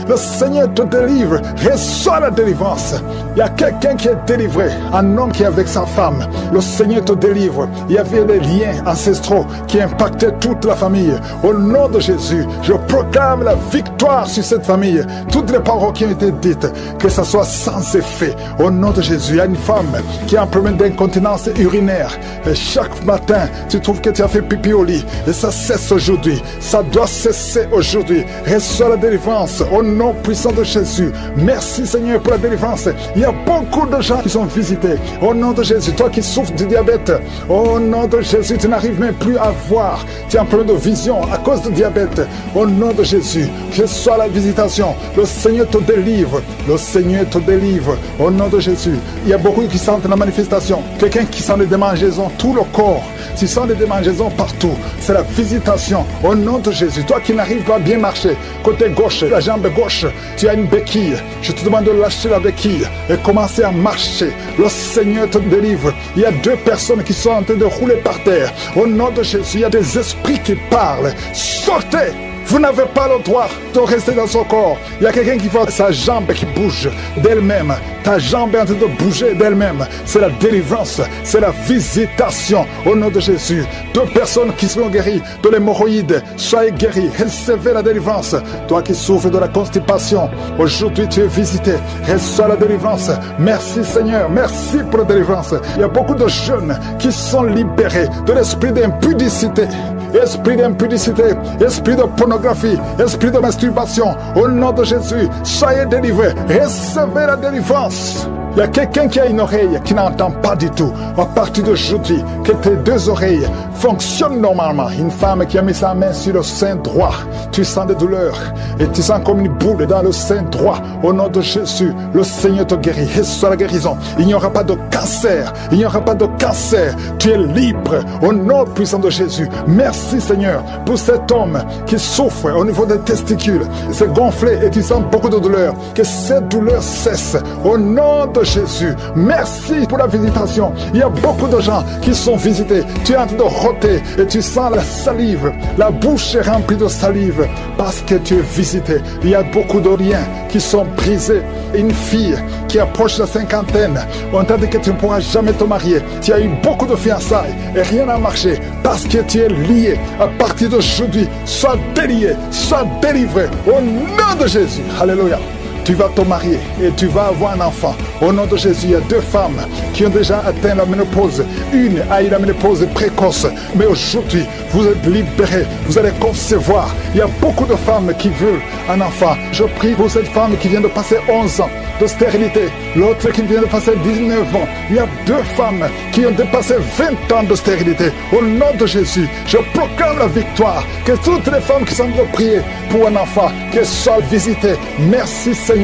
Le Seigneur te délivre. Reçois la délivrance. Il y a quelqu'un qui est délivré. Un homme qui est avec sa femme. Le Seigneur te délivre. Il y avait des liens ancestraux qui impactaient toute la famille. Au nom de Jésus, je proclame la victoire sur cette famille. Toutes les paroles qui ont été dites, que ça soit sans effet. Au nom de Jésus, il y a une femme qui a un problème d'incontinence urinaire. Et chaque matin, tu trouves que tu as fait pipi au lit. Et ça cesse aujourd'hui. Ça doit cesser aujourd'hui. Reçois la délivrance au nom puissant de Jésus. Merci Seigneur pour la délivrance. Il y a beaucoup de gens qui sont visités. Au nom de Jésus, toi qui souffres du diabète, au nom de Jésus, tu n'arrives même plus à voir. Tu as un problème de vision à cause du diabète. Au nom de Jésus, reçois la visitation. Le Seigneur te délivre. Le Seigneur te délivre. Au nom de Jésus. Il y a beaucoup qui sentent la manifestation. Quelqu'un qui sent les démangeaisons, tout le corps. Tu sens les démangeaisons partout. C'est la visitation. Au nom de Jésus. Toi qui n'arrives pas à bien marcher, côté gauche, la jambe gauche, tu as une béquille. Je te demande de lâcher la béquille et commencer à marcher. Le Seigneur te délivre. Il y a 2 personnes qui sont en train de rouler par terre. Au nom de Jésus, il y a des esprits qui parlent. Sortez! Vous n'avez pas le droit de rester dans son corps. Il y a quelqu'un qui voit sa jambe qui bouge d'elle-même. Ta jambe est en train de bouger d'elle-même. C'est la délivrance, c'est la visitation au nom de Jésus. 2 personnes qui seront guéries de l'hémorroïde, soyez guéris, recevez la délivrance. Toi qui souffres de la constipation, aujourd'hui tu es visité, reçois la délivrance. Merci Seigneur, merci pour la délivrance. Il y a beaucoup de jeunes qui sont libérés de l'esprit d'impudicité. Esprit d'impudicité, esprit de pornographie, esprit de masturbation, au nom de Jésus, soyez délivrés, recevez la délivrance. Il Il y a quelqu'un qui a une oreille qui n'entend pas du tout. À partir d'aujourd'hui, que tes deux oreilles fonctionnent normalement. Une femme qui a mis sa main sur le sein droit, tu sens des douleurs et tu sens comme une boule dans le sein droit. Au nom de Jésus, le Seigneur te guérit. Et soit la guérison. Il n'y aura pas de cancer. Il n'y aura pas de cancer. Tu es libre au nom puissant de Jésus. Merci Seigneur pour cet homme qui souffre au niveau des testicules. C'est gonflé et tu sens beaucoup de douleur. Que cette douleur cesse au nom de Jésus. Merci pour la visitation. Il y a beaucoup de gens qui sont visités. Tu es en train de roter et tu sens la salive. La bouche est remplie de salive parce que tu es visité. Il y a beaucoup de liens qui sont brisés. Une fille qui approche la cinquantaine, on t'a dit que tu ne pourras jamais te marier. Tu as eu beaucoup de fiançailles et rien n'a marché parce que tu es lié. À partir d'aujourd'hui, sois délié, sois délivré au nom de Jésus. Alléluia. Tu vas te marier et tu vas avoir un enfant. Au nom de Jésus, il y a 2 femmes qui ont déjà atteint la ménopause. Une a eu la ménopause précoce. Mais aujourd'hui, vous êtes libérés. Vous allez concevoir. Il y a beaucoup de femmes qui veulent un enfant. Je prie pour cette femme qui vient de passer 11 ans de stérilité. L'autre qui vient de passer 19 ans. Il y a 2 femmes qui ont dépassé 20 ans de stérilité. Au nom de Jésus, je proclame la victoire. Que toutes les femmes qui sont en train de prier pour un enfant, qu'elles soient visitées. Merci Seigneur.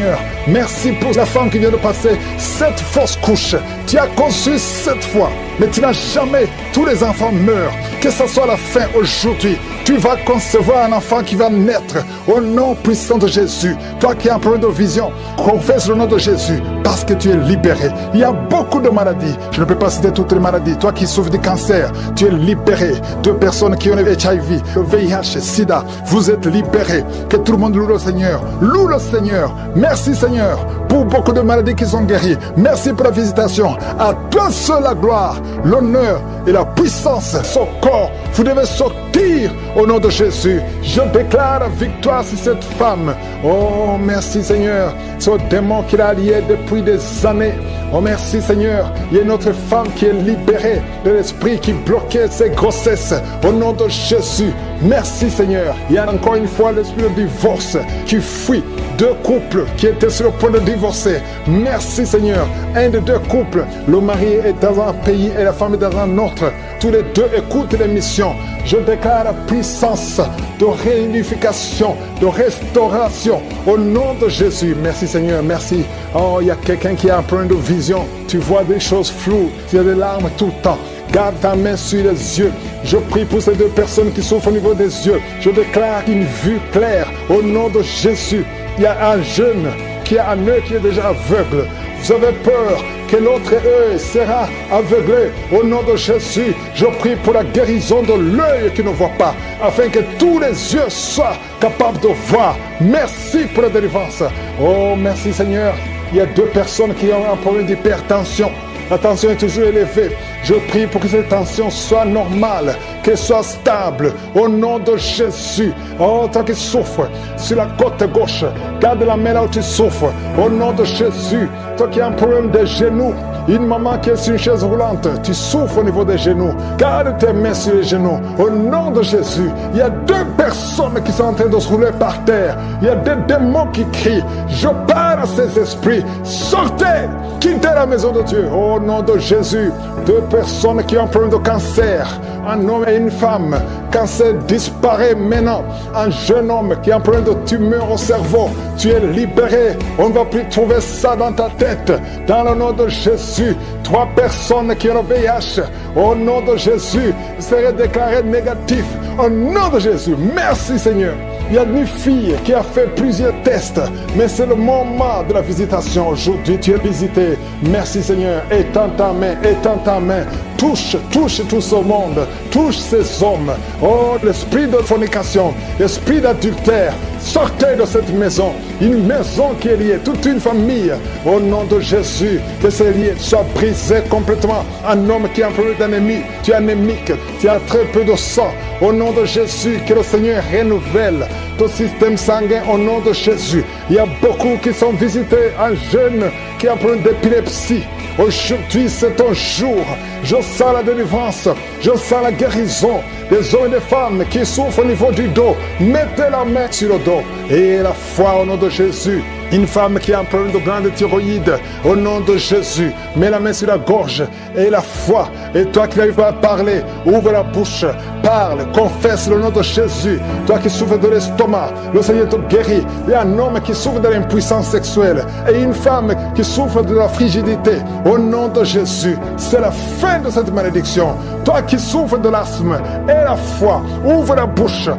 Merci pour la femme qui vient de passer 7 fausses couches. Tu as conçu 7 fois, mais tu n'as jamais. Tous les enfants meurent. Que ce soit la fin aujourd'hui. Tu vas concevoir un enfant qui va naître au nom puissant de Jésus. Toi qui as un problème de vision, confesse le nom de Jésus parce que tu es libéré. Il y a beaucoup de maladies. Je ne peux pas citer toutes les maladies. Toi qui souffres du cancer, tu es libéré. 2 personnes qui ont le HIV, le VIH, SIDA, vous êtes libérés. Que tout le monde loue le Seigneur. Loue le Seigneur. Merci Seigneur pour beaucoup de maladies qui sont guéries. Merci pour la visitation. À toi seul la gloire, l'honneur et la puissance. Son corps, vous devez sortir au nom de Jésus. Je déclare la victoire sur cette femme. Oh, merci Seigneur. Ce démon qu'il a lié depuis des années. Oh, merci Seigneur. Il y a une autre femme qui est libérée de l'esprit qui bloquait ses grossesses. Au nom de Jésus. Merci Seigneur. Il y a encore une fois l'esprit de divorce qui fuit 2 couples qui étaient sur le point de divorcer. Merci Seigneur. Un des 2 couples, le mari est dans un pays et la femme est dans un autre. Tous les 2 écoutent l'émission. Je déclare la puissance de réunification, de restauration au nom de Jésus. Merci Seigneur, merci. Oh, il y a quelqu'un qui a un problème de vision. Tu vois des choses floues, tu as des larmes tout le temps. Garde ta main sur les yeux. Je prie pour ces 2 personnes qui souffrent au niveau des yeux. Je déclare une vue claire au nom de Jésus. Il y a un jeune qui a un œil qui est déjà aveugle. Vous avez peur que l'autre œil sera aveuglé. Au nom de Jésus, je prie pour la guérison de l'œil qui ne voit pas, afin que tous les yeux soient capables de voir. Merci pour la délivrance. Oh, merci Seigneur. Il y a 2 personnes qui ont un problème d'hypertension. La tension est toujours élevée. Je prie pour que cette tension soit normale, qu'elle soit stable, au nom de Jésus. Oh, toi qui souffres sur la côte gauche, garde la main là où tu souffres, au nom de Jésus. Toi qui as un problème de genoux, une maman qui est sur une chaise roulante, tu souffres au niveau des genoux, garde tes mains sur les genoux, au nom de Jésus. Il y a 2 personnes qui sont en train de se rouler par terre. Il y a des démons qui crient. Je parle à ces esprits. Sortez, quittez la maison de Dieu, au nom de Jésus. 2 personnes qui ont un problème de cancer, un homme et une femme. Cancer disparaît maintenant. Un jeune homme qui a un problème de tumeur au cerveau, tu es libéré. On ne va plus trouver ça dans ta tête. Dans le nom de Jésus, 3 personnes qui ont le VIH, au nom de Jésus, seraient déclarées négatives. Au nom de Jésus, merci Seigneur. Il y a une fille qui a fait plusieurs tests, mais c'est le moment de la visitation. Aujourd'hui, tu es visité. Merci Seigneur. Étends ta main, étends ta main. Touche tout ce monde. Touche ces hommes. Oh, l'esprit de fornication, l'esprit d'adultère, sortez de cette maison. Une maison qui est liée, toute une famille. Au nom de Jésus, que ces liens soient brisés complètement. Un homme qui a un problème d'anémie, tu es anémique, tu as très peu de sang. Au nom de Jésus, que le Seigneur renouvelle ton système sanguin au nom de Jésus. Il y a beaucoup qui sont visités, un jeune qui a un problème d'épilepsie. Aujourd'hui, c'est ton jour. Je sens la délivrance, je sens la guérison des hommes et des femmes qui souffrent au niveau du dos. Mettez la main sur le dos et la foi au nom de Jésus. Une femme qui a un problème de glande thyroïde, au nom de Jésus, mets la main sur la gorge et la foi. Et toi qui n'arrives pas à parler, ouvre la bouche, parle, confesse le nom de Jésus. Toi qui souffres de l'estomac, le Seigneur te guérit. Il y a un homme qui souffre de l'impuissance sexuelle et une femme qui souffre de la frigidité. Au nom de Jésus, c'est la fin de cette malédiction. Toi qui souffres de l'asthme et la foi, ouvre la bouche,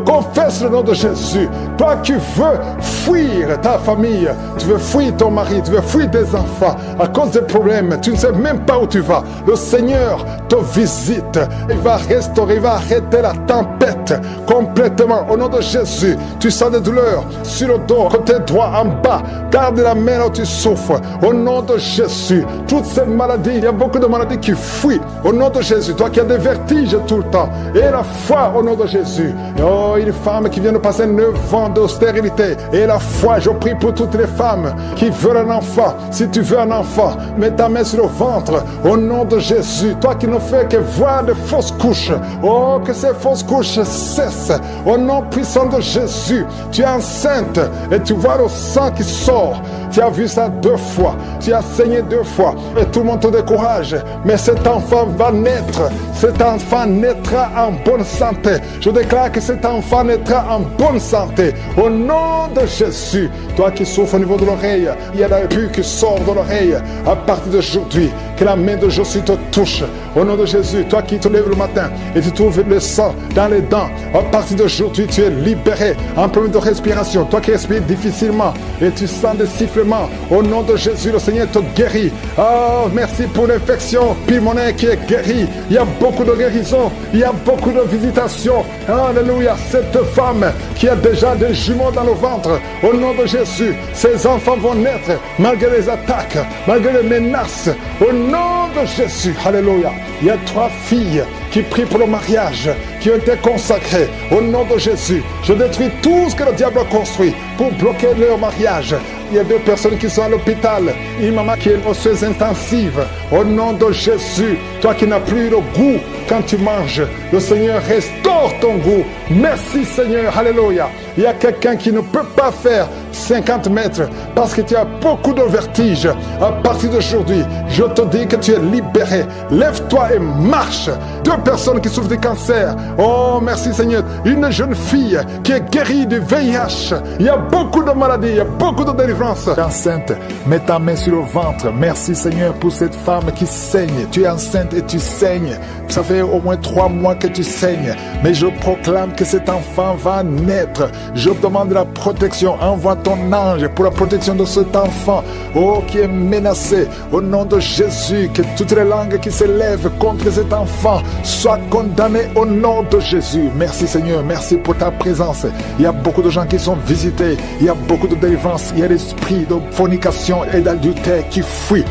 confesse le nom de Jésus. Toi qui veux fuir ta famille, tu veux fuir ton mari, tu veux fuir tes enfants à cause des problèmes, tu ne sais même pas où tu vas. Le Seigneur te visite, il va restaurer, il va arrêter la tempête complètement. Au nom de Jésus, tu sens des douleurs sur le dos, côté droit, en bas, garde la main là où tu souffres. Au nom de Jésus, toutes ces maladies, il y a beaucoup de maladies qui fuient. Au nom de Jésus, toi qui as des vertiges tout le temps, et la foi au nom de Jésus. Oh, une femme qui vient de passer 9 ans de stérilité, et la foi, je prie pour toutes les femmes qui veulent un enfant. Si tu veux un enfant, mets ta main sur le ventre, au nom de Jésus. Toi qui ne fais que voir de fausses couches, oh, que ces fausses couches cessent. Au nom puissant de Jésus, tu es enceinte et tu vois le sang qui sort. Tu as vu ça 2 fois, tu as saigné 2 fois et tout le monde te décourage. Mais cet enfant va naître, cet enfant naîtra en bonne santé. Je déclare que cet enfant naîtra en bonne santé. Au nom de Jésus, toi qui souffres au niveau de l'oreille, il y a la pus qui sort de l'oreille. À partir d'aujourd'hui, que la main de Jésus te touche. Au nom de Jésus, toi qui te lèves le matin et tu trouves le sang dans les dents, à partir d'aujourd'hui, tu es libéré. Un problème de respiration, toi qui respires difficilement et tu sens des sifflements, au nom de Jésus, le Seigneur te guérit. Oh, merci pour l'infection pulmonaire qui est guérie. Il y a beaucoup de guérison, il y a beaucoup de visitations. Alléluia, cette femme qui a déjà des jumeaux dans le ventre, au nom de Jésus, ses enfants vont naître malgré les attaques, malgré les menaces, au nom de Jésus. Alléluia. Il y a 3 filles qui prient pour le mariage, qui ont été consacrées. Au nom de Jésus, je détruis tout ce que le diable a construit pour bloquer leur mariage. Il y a 2 personnes qui sont à l'hôpital. Une maman qui est osseuse intensive. Au nom de Jésus, toi qui n'as plus le goût quand tu manges, le Seigneur restaure ton goût. Merci Seigneur, alléluia. Il y a quelqu'un qui ne peut pas faire 50 mètres parce que tu as beaucoup de vertige. À partir d'aujourd'hui, je te dis que tu es libéré. Lève-toi et marche. 2 personnes qui souffrent de cancer. Oh, merci Seigneur. Une jeune fille qui est guérie du VIH. Il y a beaucoup de maladies, il y a beaucoup de délivrances. Tu es enceinte, mets ta main sur le ventre. Merci Seigneur pour cette femme qui saigne. Tu es enceinte et tu saignes. Ça fait au moins 3 mois que tu saignes. Mais je proclame que cet enfant va naître. Je demande la protection. Envoie ton ange pour la protection de cet enfant. Oh, qui est menacé. Au nom de Jésus, que toutes les langues qui s'élèvent contre cet enfant soient condamnées au nom de Jésus. Merci Seigneur, merci pour ta présence. Il y a beaucoup de gens qui sont visités. Il y a beaucoup de délivrance. Il y a l'esprit de fornication et d'adultère qui fuit.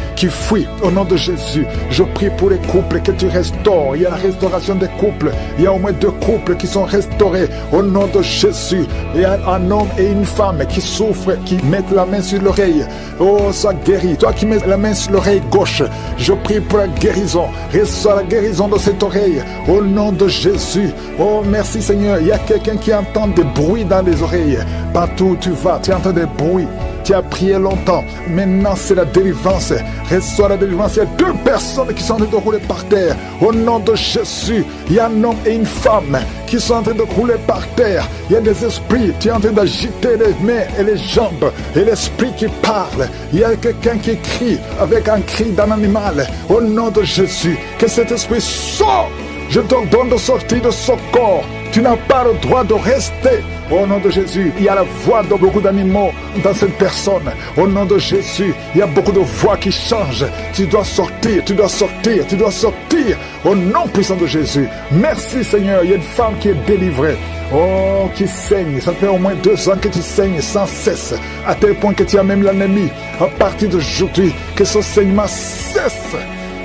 Au nom de Jésus, je prie pour les couples que tu restaures. Il y a la restauration des couples. Il y a au moins 2 couples qui sont restaurés. Au nom de Jésus, il y a un homme et une femme qui souffrent, qui mettent la main sur l'oreille. Oh, sois guéri. Toi qui mets la main sur l'oreille gauche, je prie pour la guérison. Reçois la guérison de cette oreille. Au nom de Jésus. Oh, merci Seigneur. Il y a quelqu'un qui entend des bruits dans les oreilles. Partout où tu vas, tu entends des bruits. Tu as prié longtemps. Maintenant, c'est la délivrance. Reçois la délivrance. Il y a 2 personnes qui sont en train de rouler par terre. Au nom de Jésus, il y a un homme et une femme qui sont en train de rouler par terre. Il y a des esprits. Tu es en train d'agiter les mains et les jambes. Et l'esprit qui parle. Il y a quelqu'un qui crie avec un cri d'un animal. Au nom de Jésus, que cet esprit sorte. Je te donne de sortir de ce corps. Tu n'as pas le droit de rester. Au nom de Jésus, il y a la voix de beaucoup d'animaux dans cette personne. Au nom de Jésus, il y a beaucoup de voix qui changent. Tu dois sortir, tu dois sortir, tu dois sortir. Au nom puissant de Jésus. Merci Seigneur, il y a une femme qui est délivrée. Oh, qui saigne. Ça fait au moins 2 ans que tu saignes sans cesse. À tel point que tu as même l'anémie. À partir d'aujourd'hui, que ce saignement cesse.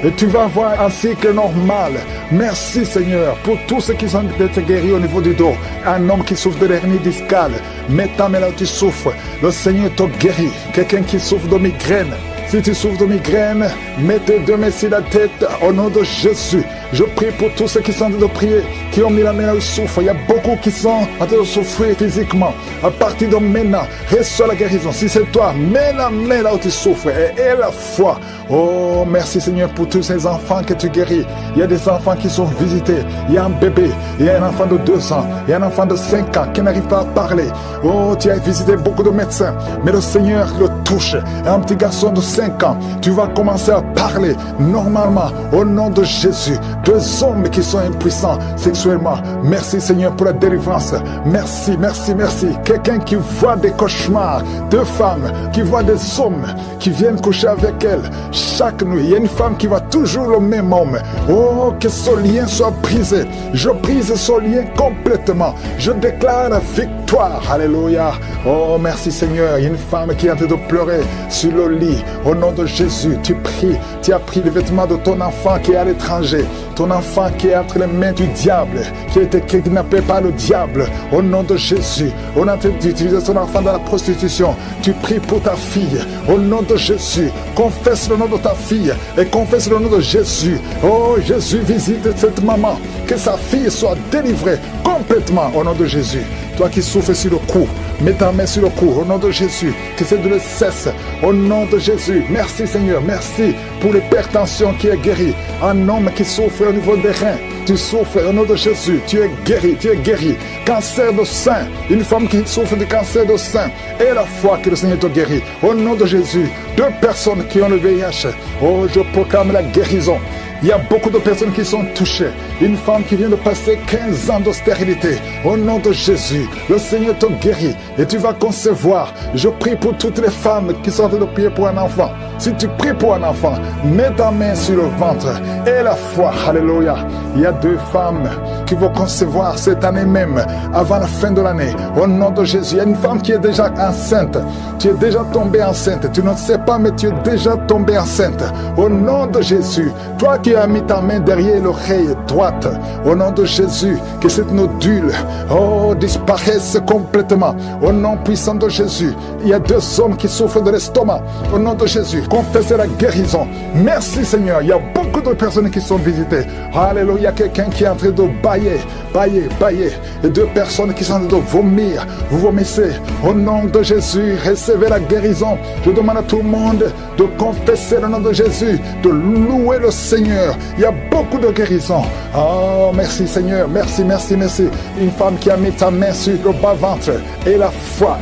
Et tu vas avoir un cycle normal. Merci Seigneur pour tous ceux qui sont d'être guéris au niveau du dos. Un homme qui souffre de l'hernie discale. Mets ta main là où tu souffres. Le Seigneur te guérit. Quelqu'un qui souffre de migraine. Si tu souffres de migraine, mets tes 2 mains sur la tête au nom de Jésus. Je prie pour tous ceux qui sont en train de prier, qui ont mis la main là où ils souffrent. Il y a beaucoup qui sont en train de souffrir physiquement. À partir de maintenant, reçois la guérison. Si c'est toi, mets la main là où tu souffres et aie la foi. Oh, merci Seigneur pour tous ces enfants que tu guéris. Il y a des enfants qui sont visités. Il y a un bébé, il y a un enfant de 2 ans, il y a un enfant de 5 ans qui n'arrive pas à parler. Oh, tu as visité beaucoup de médecins, mais le Seigneur le touche. Un petit garçon de 5 ans, tu vas commencer à parler normalement au nom de Jésus. 2 hommes qui sont impuissants sexuellement. Merci Seigneur pour la délivrance. Merci, merci, merci. Quelqu'un qui voit des cauchemars, 2 femmes qui voient des hommes qui viennent coucher avec elle chaque nuit. Il y a une femme qui voit toujours le même homme. Oh, que ce lien soit brisé. Je brise ce lien complètement. Je déclare la victoire. Alléluia. Oh, merci Seigneur. Il y a une femme qui est en train de pleurer sur le lit. Au nom de Jésus, tu pries. Tu as pris les vêtements de ton enfant qui est à l'étranger. Ton enfant qui est entre les mains du diable, qui a été kidnappé par le diable. Au nom de Jésus, on a d'utiliser son enfant dans la prostitution. Tu pries pour ta fille. Au nom de Jésus, confesse le nom de ta fille et confesse le nom de Jésus. Oh, Jésus, visite cette maman. Que sa fille soit délivrée complètement au nom de Jésus. Toi qui souffres sur le cou, mets ta main sur le cou au nom de Jésus. Que cette douleur cesse au nom de Jésus. Merci Seigneur, merci pour l'hypertension qui est guérie. Un homme qui souffre au niveau des reins, tu souffres au nom de Jésus. Tu es guéri, tu es guéri. Cancer de sein, une femme qui souffre de cancer de sein. Et la foi que le Seigneur te guérit. Au nom de Jésus, 2 personnes qui ont le VIH. Oh, je proclame la guérison. Il y a beaucoup de personnes qui sont touchées. Une femme qui vient de passer 15 ans de stérilité. Au nom de Jésus, le Seigneur te guérit et tu vas concevoir. Je prie pour toutes les femmes qui sont en train de prier pour un enfant. Si tu pries pour un enfant, mets ta main sur le ventre et la foi. Alléluia. Il y a 2 femmes qui vont concevoir cette année même, avant la fin de l'année. Au nom de Jésus, il y a une femme qui est déjà enceinte. Tu es déjà tombée enceinte. Tu ne sais pas, mais tu es déjà tombée enceinte. Au nom de Jésus, toi qui as mis ta main derrière l'oreille droite, au nom de Jésus, que cette nodule, oh, disparaisse complètement. Au nom puissant de Jésus, il y a 2 hommes qui souffrent de l'estomac. Au nom de Jésus, confessez la guérison. Merci Seigneur, il y a beaucoup de personnes qui sont visitées. Alléluia, il y a quelqu'un qui est en train de bailler. Et 2 personnes qui sont en train de vomir. Vous vomissez. Au nom de Jésus, recevez la guérison. Je demande à tout le monde de confesser le nom de Jésus, de louer le Seigneur. Il y a beaucoup de guérison. Oh, merci Seigneur. Merci, merci, merci. Une femme qui a mis ta main sur le bas-ventre. Et la foi.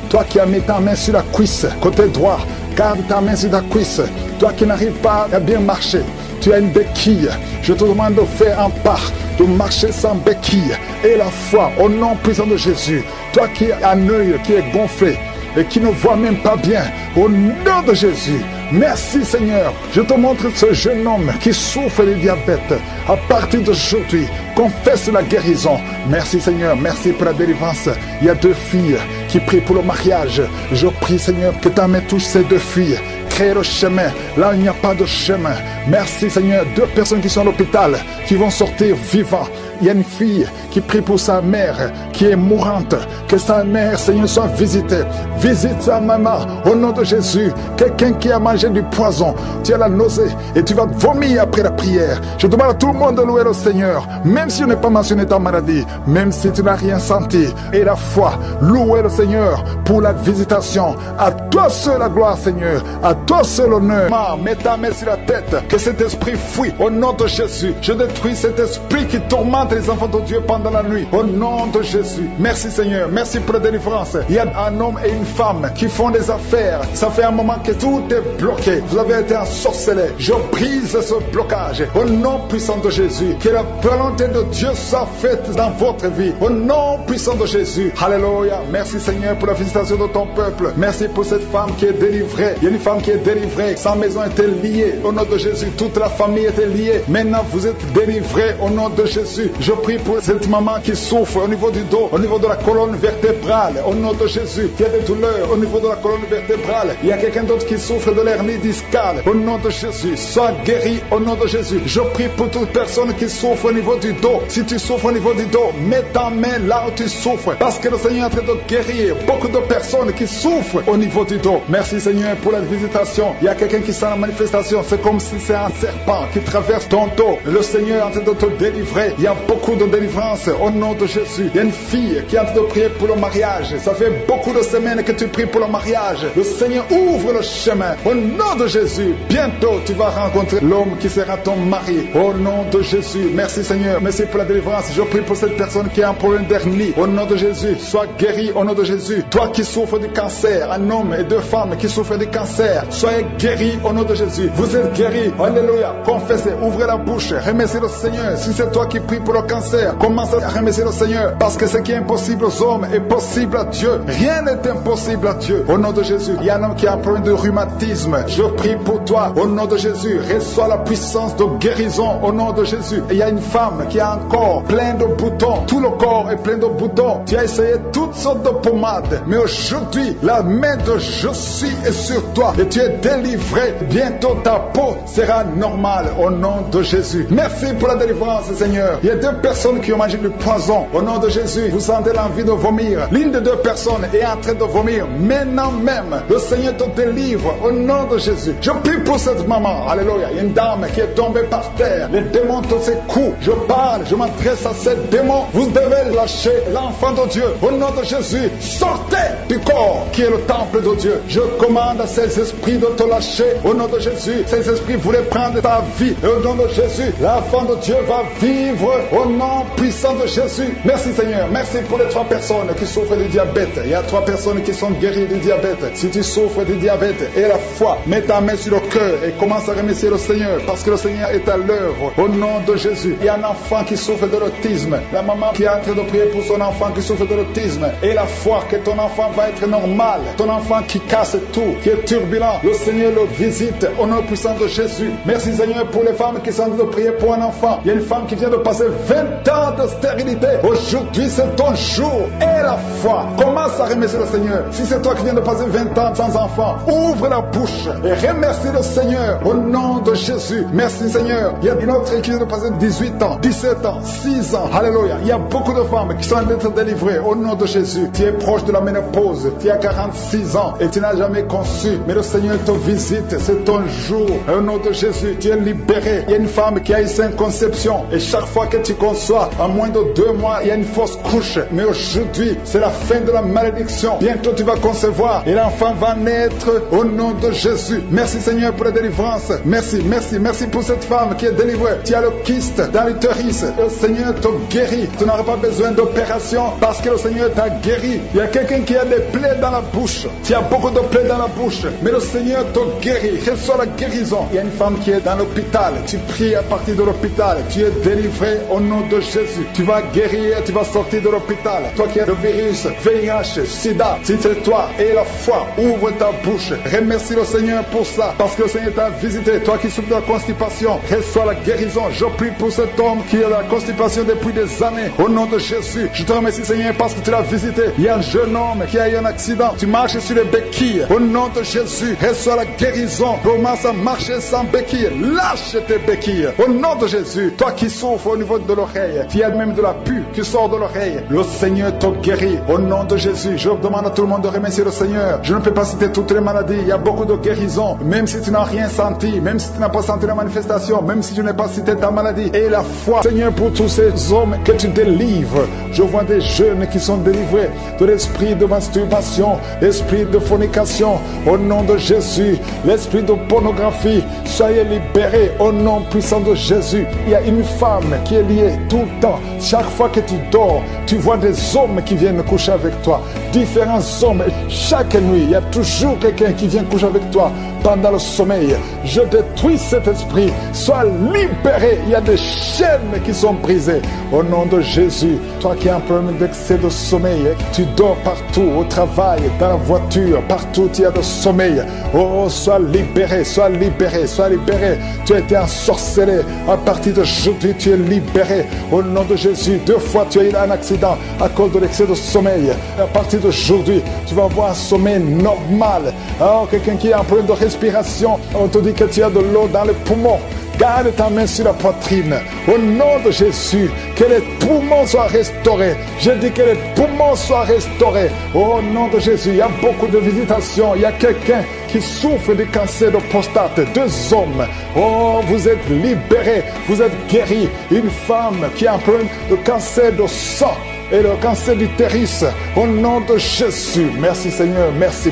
Toi qui as mis ta main sur la cuisse, côté droit, garde ta main sur ta cuisse. Toi qui n'arrives pas à bien marcher, tu as une béquille. Je te demande de faire un pas, de marcher sans béquille. Et la foi, au nom puissant de Jésus. Toi qui as un œil qui est gonflé et qui ne voit même pas bien, au nom de Jésus. Merci Seigneur. Je te montre ce jeune homme qui souffre de diabète. À partir d'aujourd'hui, confesse la guérison. Merci Seigneur, merci pour la délivrance. Il y a 2 filles qui prient pour le mariage. Je prie Seigneur que ta main touche ces 2 filles. Crée le chemin, là il n'y a pas de chemin. Merci Seigneur, 2 personnes qui sont à l'hôpital, qui vont sortir vivants. Il y a une fille qui prie pour sa mère, qui est mourante. Que sa mère, Seigneur, soit visitée. Visite sa maman, au nom de Jésus. Quelqu'un qui a mangé du poison, tu as la nausée et tu vas vomir après la prière. Je demande à tout le monde de louer le Seigneur, même si on n'est pas mentionné ta maladie, même si tu n'as rien senti. Et la foi, louer le Seigneur pour la visitation. À toi seul la gloire, Seigneur. À toi seul l'honneur. Mets ta main sur la tête, que cet esprit fuit. Au nom de Jésus, je détruis cet esprit qui tourmente les enfants de Dieu pendant la nuit. Au nom de Jésus. Merci Seigneur. Merci pour la délivrance. Il y a un homme et une femme qui font des affaires. Ça fait un moment que tout est bloqué. Vous avez été ensorcelé. Je brise ce blocage. Au nom puissant de Jésus. Que la volonté de Dieu soit faite dans votre vie. Au nom puissant de Jésus. Alléluia. Merci Seigneur pour la visitation de ton peuple. Merci pour cette femme qui est délivrée. Il y a une femme qui est délivrée. Sa maison était liée. Au nom de Jésus. Toute la famille était liée. Maintenant vous êtes délivrés. Au nom de Jésus. Je prie pour cette maman qui souffre au niveau du dos, au niveau de la colonne vertébrale. Au nom de Jésus, il y a des douleurs au niveau de la colonne vertébrale. Il y a quelqu'un d'autre qui souffre de l'hernie discale. Au nom de Jésus, sois guéri au nom de Jésus. Je prie pour toute personne qui souffre au niveau du dos. Si tu souffres au niveau du dos, mets ta main là où tu souffres, parce que le Seigneur est en train de guérir beaucoup de personnes qui souffrent au niveau du dos. Merci Seigneur pour la visitation. Il y a quelqu'un qui sent la manifestation. C'est comme si c'est un serpent qui traverse ton dos. Le Seigneur est en train de te délivrer. Il y a beaucoup de délivrance au nom de Jésus. Il y a une fille qui est en train de prier pour le mariage. Ça fait beaucoup de semaines que tu pries pour le mariage. Le Seigneur ouvre le chemin au nom de Jésus. Bientôt tu vas rencontrer l'homme qui sera ton mari au nom de Jésus. Merci Seigneur. Merci pour la délivrance. Je prie pour cette personne qui a un problème d'hernie au nom de Jésus. Sois guéri au nom de Jésus. Toi qui souffres du cancer, un homme et deux femmes qui souffrent du cancer, soyez guéris au nom de Jésus. Vous êtes guéris. Alléluia. Confessez, ouvrez la bouche, remerciez le Seigneur. Si c'est toi qui pries pour le cancer, commence à remercier le Seigneur, parce que ce qui est impossible aux hommes est possible à Dieu. Rien n'est impossible à Dieu. Au nom de Jésus, il y a un homme qui a un problème de rhumatisme. Je prie pour toi au nom de Jésus. Reçois la puissance de guérison au nom de Jésus. Et il y a une femme qui a un corps plein de boutons. Tout le corps est plein de boutons. Tu as essayé toutes sortes de pommades, mais aujourd'hui, la main de Je suis est sur toi et tu es délivré. Bientôt ta peau sera normale au nom de Jésus. Merci pour la délivrance, Seigneur. Il y a deux personnes qui ont mangé du poison. Au nom de Jésus, vous sentez l'envie de vomir. L'une des deux personnes est en train de vomir. Maintenant même, le Seigneur te délivre au nom de Jésus. Je prie pour cette maman. Alléluia. Il y a une dame qui est tombée par terre. Les démons te secouent. Je parle, je m'adresse à ces démons. Vous devez lâcher l'enfant de Dieu. Au nom de Jésus, sortez du corps qui est le temple de Dieu. Je commande à ces esprits de te lâcher. Au nom de Jésus, ces esprits voulaient prendre ta vie. Et au nom de Jésus, l'enfant de Dieu va vivre au nom puissant de Jésus. Merci Seigneur. Merci pour les 3 personnes qui souffrent du diabète. Il y a 3 personnes qui sont guéries du diabète. Si tu souffres du diabète et la foi, mets ta main sur le cœur et commence à remercier le Seigneur, parce que le Seigneur est à l'œuvre. Au nom de Jésus, il y a un enfant qui souffre de l'autisme. La maman qui est en train de prier pour son enfant qui souffre de l'autisme. Et la foi que ton enfant va être normal. Ton enfant qui casse tout, qui est turbulent. Le Seigneur le visite au nom puissant de Jésus. Merci Seigneur pour les femmes qui sont en train de prier pour un enfant. Il y a une femme qui vient de passer 20 ans de stérilité. Aujourd'hui c'est ton jour. Et la foi. Commence à remercier le Seigneur. Si c'est toi qui viens de passer 20 ans sans enfant, ouvre la bouche et remercie le Seigneur au nom de Jésus. Merci Seigneur. Il y a une autre qui vient de passer 18 ans, 17 ans, 6 ans. Alléluia. Il y a beaucoup de femmes qui sont en train d'être délivrées au nom de Jésus. Tu es proche de la ménopause. Tu as 46 ans et tu n'as jamais conçu. Mais le Seigneur te visite. C'est ton jour. Au nom de Jésus, tu es libéré. Il y a une femme qui a eu 5 conceptions. Et chaque fois que tu conçois, en moins de 2 mois, il y a une fausse couche. Mais aujourd'hui, c'est la fin de la malédiction. Bientôt tu vas concevoir et l'enfant va naître au nom de Jésus. Merci Seigneur pour la délivrance. Merci, merci, merci pour cette femme qui est délivrée. Tu as le kyste dans l'utérus. Le Seigneur te guérit. Tu n'auras pas besoin d'opération parce que le Seigneur t'a guéri. Il y a quelqu'un qui a des plaies dans la bouche. Tu as beaucoup de plaies dans la bouche. Mais le Seigneur te guérit. Reçois la guérison. Il y a une femme qui est dans l'hôpital. Tu pries à partir de l'hôpital. Tu es délivré au nom de Jésus. Tu vas guérir. Tu vas sortir de l'hôpital. Toi qui as le virus, VIH, SIDA, si c'est toi et la foi, ouvre ta bouche. Remercie le Seigneur pour ça. Parce que le Seigneur t'a visité. Toi qui souffres de la constipation, reçois la guérison. Je prie pour cet homme qui a la constipation depuis des années. Au nom de Jésus, je te remercie Seigneur parce que tu l'as visité. Il y a un jeune homme qui a eu un accident. Tu marches sur les béquilles. Au nom de Jésus, reçois la guérison. Commence à marcher sans béquilles. Lâche tes béquilles. Au nom de Jésus, toi qui souffres au niveau de l'oreille, tu as même de la pus qui sort de l'oreille. Le Seigneur te guérit. Au nom de Jésus, je demande à tout le monde de remercier le Seigneur. Je ne peux pas citer toutes les maladies. Il y a beaucoup de guérisons. Même si tu n'as rien senti, même si tu n'as pas senti la manifestation, même si je n'ai pas cité ta maladie. Et la foi. Seigneur, pour tous ces hommes que tu délivres. Je vois des jeunes qui sont délivrés de l'esprit de masturbation, l'esprit de fornication. Au nom de Jésus, l'esprit de pornographie. Soyez libérés au nom puissant de Jésus. Il y a une femme qui est liée tout le temps. Chaque fois que tu dors, tu vois des hommes qui viennent coucher avec toi. Différents hommes. Chaque nuit, il y a toujours quelqu'un qui vient coucher avec toi. pendant le sommeil. Je détruis cet esprit. Sois libéré. Il y a des chaînes qui sont brisées. Au nom de Jésus, toi qui as un problème d'excès de sommeil, tu dors partout, au travail, dans la voiture, partout tu as de sommeil. Oh, sois libéré, sois libéré, sois libéré. Tu as été ensorcelé. À partir d'aujourd'hui, tu es libéré. Au nom de Jésus, 2 fois tu as eu un accident à cause de l'excès de sommeil. À partir d'aujourd'hui, tu vas avoir un sommeil normal. Oh, quelqu'un qui a un problème de respiration, on te dit que tu as de l'eau dans les poumons. Garde ta main sur la poitrine. Au nom de Jésus, que les poumons soient restaurés. Je dis que les poumons soient restaurés. Au nom de Jésus, il y a beaucoup de visitations. Il y a quelqu'un qui souffre du cancer de prostate. 2 hommes. Oh, vous êtes libérés. Vous êtes guéris. Une femme qui a un problème de cancer de sang et le cancer d'utérus, au nom de Jésus. Merci Seigneur, merci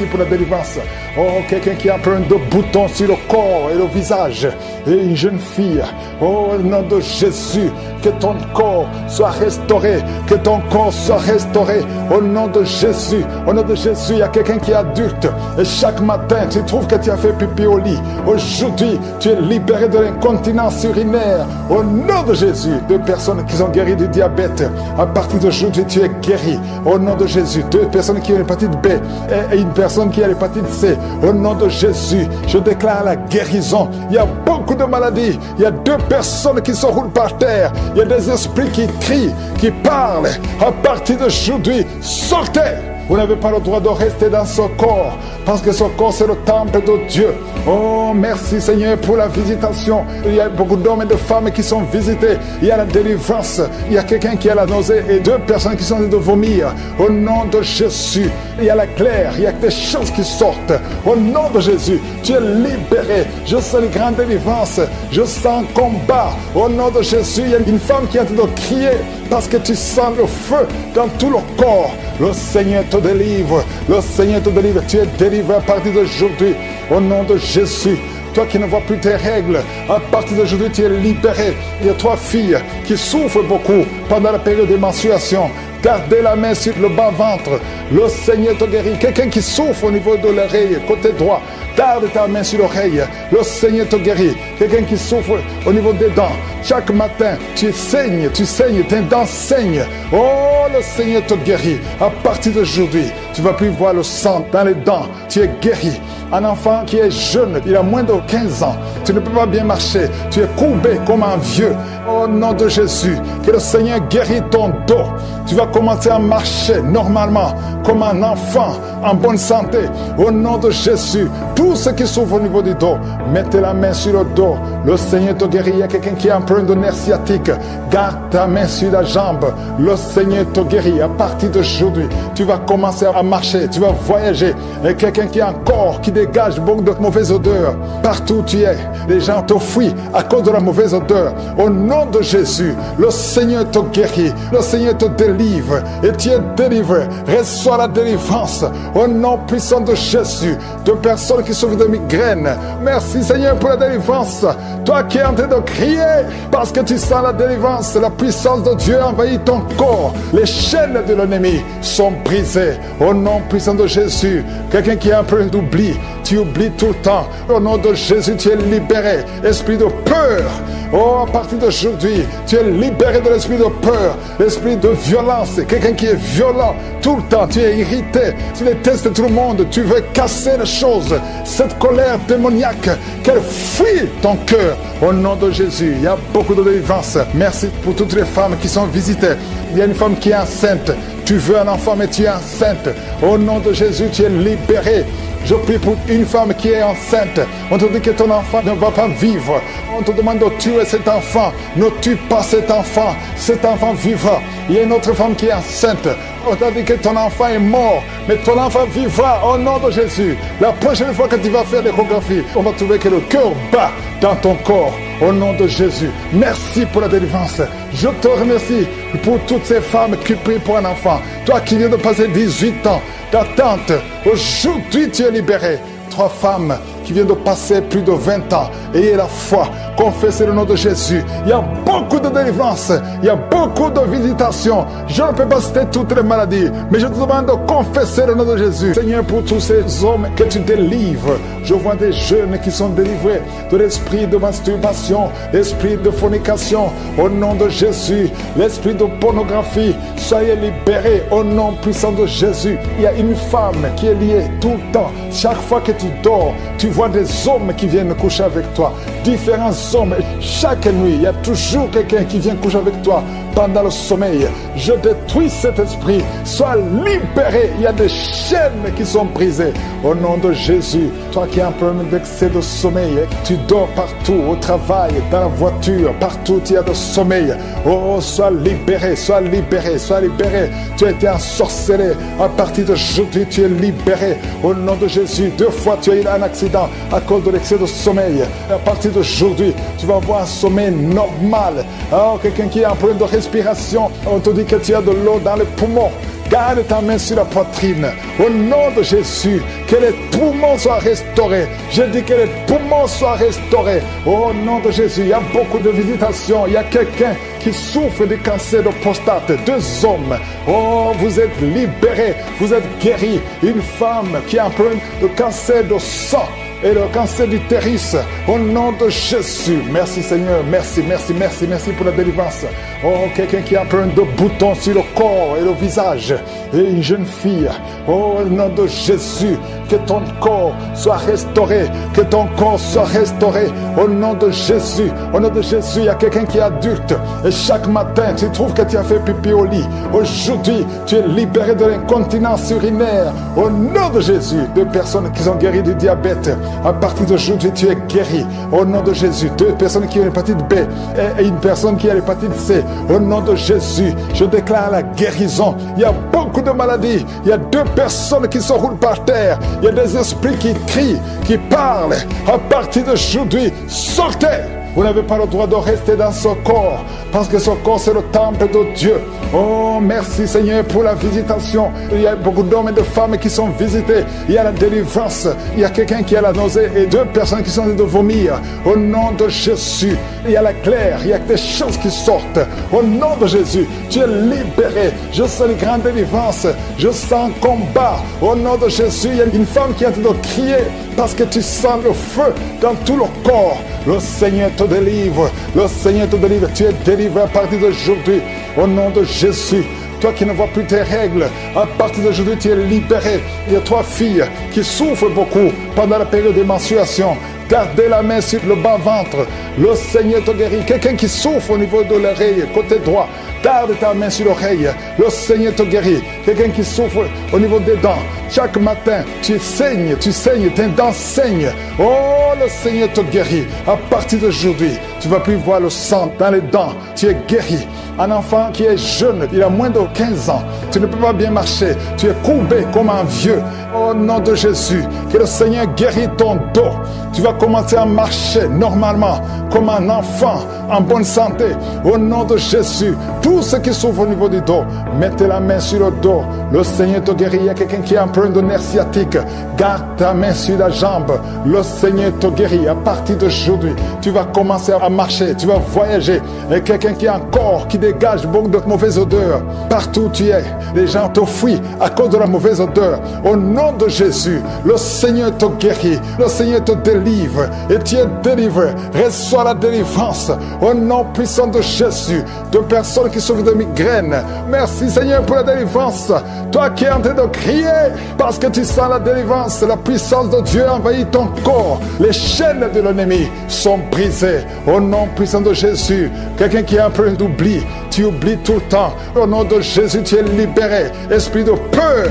pour la délivrance. Oh, quelqu'un qui a un problème de boutons sur le corps et le visage, et une jeune fille, oh, au nom de Jésus, que ton corps soit restauré, que ton corps soit restauré, au nom de Jésus. Au nom de Jésus, il y a quelqu'un qui est adulte, et chaque matin, tu trouves que tu as fait pipi au lit. Aujourd'hui, tu es libéré de l'incontinence urinaire, au nom de Jésus. 2 personnes qui sont guéries du diabète, à partir d'aujourd'hui, tu es guéri. Au nom de Jésus. 2 personnes qui ont l'hépatite B et une personne qui a l'hépatite C. Au nom de Jésus, je déclare la guérison. Il y a beaucoup de maladies. Il y a 2 personnes qui se roulent par terre. Il y a des esprits qui crient, qui parlent. À partir d'aujourd'hui, sortez! Vous n'avez pas le droit de rester dans ce corps, parce que ce corps, c'est le temple de Dieu. Oh, merci Seigneur pour la visitation. Il y a beaucoup d'hommes et de femmes qui sont visités. Il y a la délivrance. Il y a quelqu'un qui a la nausée et 2 personnes qui sont en train de vomir. Au nom de Jésus, il y a la claire. Il y a des choses qui sortent. Au nom de Jésus, tu es libéré. Je sens les grandes délivrances. Je sens un combat. Au nom de Jésus, il y a une femme qui est en train de crier parce que tu sens le feu dans tout le corps. Le Seigneur te délivre. Le Seigneur te délivre. Tu es délivré à partir d'aujourd'hui. Au nom de Jésus. Toi qui ne vois plus tes règles, à partir d'aujourd'hui, tu es libéré. Il y a 3 filles qui souffrent beaucoup pendant la période de menstruation. Gardez la main sur le bas-ventre. Le Seigneur te guérit. Quelqu'un qui souffre au niveau de l'oreille, côté droit, garde ta main sur l'oreille. Le Seigneur te guérit. Quelqu'un qui souffre au niveau des dents. Chaque matin, tu saignes, tes dents saignent. Oh, le Seigneur te guérit. À partir d'aujourd'hui, tu ne vas plus voir le sang dans les dents. Tu es guéri. Un enfant qui est jeune, il a moins de 15 ans. Tu ne peux pas bien marcher. Tu es courbé comme un vieux. Au nom de Jésus, que le Seigneur guérit ton dos. Tu vas commencer à marcher normalement, comme un enfant, en bonne santé. Au nom de Jésus, tous ceux qui souffrent au niveau du dos, mettez la main sur le dos. Le Seigneur te guérit. Il y a quelqu'un qui a un problème de nerf sciatique. Garde ta main sur la jambe. Le Seigneur te guérit. À partir d'aujourd'hui, tu vas commencer à marcher. Tu vas voyager. Il y a quelqu'un qui a un corps qui dégage beaucoup de mauvaises odeurs. Partout où tu es, les gens te fuient à cause de la mauvaise odeur. Au nom de Jésus, le Seigneur te guérit. Le Seigneur te délivre. Et tu es délivré. Reçois la délivrance. Au nom puissant de Jésus. De personnes qui souffrent de migraines. Merci Seigneur pour la délivrance. Toi qui es en train de crier parce que tu sens la délivrance, la puissance de Dieu envahit ton corps. Les chaînes de l'ennemi sont brisées. Au nom puissant de Jésus. Quelqu'un qui a un peu d'oubli, tu oublies tout le temps. Au nom de Jésus, tu es libéré. Esprit de peur. Oh, à partir d'aujourd'hui, tu es libéré de l'esprit de peur, l'esprit de violence. Quelqu'un qui est violent tout le temps, tu es irrité, tu détestes tout le monde, tu veux casser les choses. Cette colère démoniaque, qu'elle fuit ton cœur. Au nom de Jésus, il y a beaucoup de délivrance. Merci pour toutes les femmes qui sont visitées. Il y a une femme qui est enceinte. Tu veux un enfant, mais tu es enceinte. Au nom de Jésus, tu es libéré. Je prie pour une femme qui est enceinte. On te dit que ton enfant ne va pas vivre. On te demande de tuer cet enfant. Ne tue pas cet enfant. Cet enfant vivra. Il y a une autre femme qui est enceinte. On t'a dit que ton enfant est mort, mais ton enfant vivra au nom de Jésus. La prochaine fois que tu vas faire l'échographie, on va trouver que le cœur bat dans ton corps. Au nom de Jésus. Merci pour la délivrance. Je te remercie pour toutes ces femmes qui prient pour un enfant. Toi qui viens de passer 18 ans d'attente, aujourd'hui tu es libéré. 3 femmes qui qui vient de passer plus de 20 ans. Ayez la foi. Confessez le nom de Jésus. Il y a beaucoup de délivrance. Il y a beaucoup de visitations. Je ne peux pas citer toutes les maladies, mais je te demande de confesser le nom de Jésus. Seigneur, pour tous ces hommes que tu délivres, je vois des jeunes qui sont délivrés de l'esprit de masturbation, l'esprit de fornication, au nom de Jésus. L'esprit de pornographie, soyez libérés au nom puissant de Jésus. Il y a une femme qui est liée tout le temps. Chaque fois que tu dors, tu vois des hommes qui viennent coucher avec toi. Différents hommes. Chaque nuit, il y a toujours quelqu'un qui vient coucher avec toi pendant le sommeil. Je détruis cet esprit. Sois libéré. Il y a des chaînes qui sont brisées. Au nom de Jésus. Toi qui as un problème d'excès de sommeil, tu dors partout, au travail, dans la voiture, partout il y a de sommeil. Oh, sois libéré, sois libéré, sois libéré. Tu as été ensorcelé. À partir d'aujourd'hui, tu es libéré. Au nom de Jésus. 2 fois, tu as eu un accident à cause de l'excès de sommeil. À partir d'aujourd'hui, tu vas avoir un sommeil normal. Oh, quelqu'un qui a un problème de respiration, on te dit que tu as de l'eau dans les poumons. Garde ta main sur la poitrine. Au nom de Jésus, que les poumons soient restaurés. Je dis que les poumons soient restaurés. Au nom de Jésus, il y a beaucoup de visitations. Il y a quelqu'un qui souffre du cancer de prostate. 2 hommes. Oh, vous êtes libérés. Vous êtes guéris. Une femme qui a un problème de cancer de sang et le cancer d'utérus, au nom de Jésus. Merci Seigneur, merci pour la délivrance. Oh, quelqu'un qui a plein de boutons sur le corps et le visage, et une jeune fille, oh, au nom de Jésus, que ton corps soit restauré, que ton corps soit restauré, au nom de Jésus. Au nom de Jésus, il y a quelqu'un qui est adulte, et chaque matin, tu trouves que tu as fait pipi au lit. Aujourd'hui, tu es libéré de l'incontinence urinaire, au nom de Jésus. 2 personnes qui sont guéries du diabète, à partir d'aujourd'hui, tu es guéri. Au nom de Jésus. 2 personnes qui ont l'hépatite B et une personne qui a l'hépatite C. Au nom de Jésus, je déclare la guérison. Il y a beaucoup de maladies. Il y a 2 personnes qui se roulent par terre. Il y a des esprits qui crient, qui parlent. À partir d'aujourd'hui, sortez! Vous n'avez pas le droit de rester dans ce corps, parce que ce corps, c'est le temple de Dieu. Oh, merci Seigneur pour la visitation. Il y a beaucoup d'hommes et de femmes qui sont visités. Il y a la délivrance. Il y a quelqu'un qui a la nausée et 2 personnes qui sont en train de vomir. Au nom de Jésus, il y a la claire. Il y a des choses qui sortent. Au nom de Jésus, tu es libéré. Je sens une grande délivrance. Je sens un combat. Au nom de Jésus, il y a une femme qui est en train de crier parce que tu sens le feu dans tout le corps. Le Seigneur te délivre. Le Seigneur te délivre. Tu es délivré à partir d'aujourd'hui. Au nom de Jésus. Toi qui ne vois plus tes règles, à partir d'aujourd'hui, tu es libéré. Il y a 3 filles qui souffrent beaucoup pendant la période de menstruation. Gardez la main sur le bas-ventre. Le Seigneur te guérit. Quelqu'un qui souffre au niveau de l'oreille, côté droit, garde ta main sur l'oreille. Le Seigneur te guérit. Quelqu'un qui souffre au niveau des dents. Chaque matin, tu saignes, tes dents saignent. Oh, le Seigneur te guérit. À partir d'aujourd'hui, tu ne vas plus voir le sang dans les dents. Tu es guéri. Un enfant qui est jeune, il a moins de 15 ans. Tu ne peux pas bien marcher. Tu es courbé comme un vieux. Au nom de Jésus, que le Seigneur guérit ton dos. Tu vas commencer à marcher normalement, comme un enfant, en bonne santé. Au nom de Jésus, tous ceux qui souffrent au niveau du dos, mettez la main sur le dos. Le Seigneur te guérit. Il y a quelqu'un qui a un problème de nerf sciatique. Garde ta main sur la jambe. Le Seigneur te guérit. À partir d'aujourd'hui, tu vas commencer à marcher. Tu vas voyager. Et quelqu'un qui a un corps qui dégage beaucoup de mauvaises odeurs. Partout où tu es, les gens te fuient à cause de la mauvaise odeur. Au nom de Jésus, le Seigneur te guérit. Le Seigneur te délivre. Et tu es délivré. Reçois la délivrance. Au nom puissant de Jésus. De personnes qui souffrent de migraines. Merci Seigneur pour la délivrance. Toi qui es en train de crier parce que tu sens la délivrance, la puissance de Dieu envahit ton corps. Les chaînes de l'ennemi sont brisées. Au nom puissant de Jésus. Quelqu'un qui a un peu d'oubli, tu oublies tout le temps. Au nom de Jésus, tu es libéré. Esprit de peur.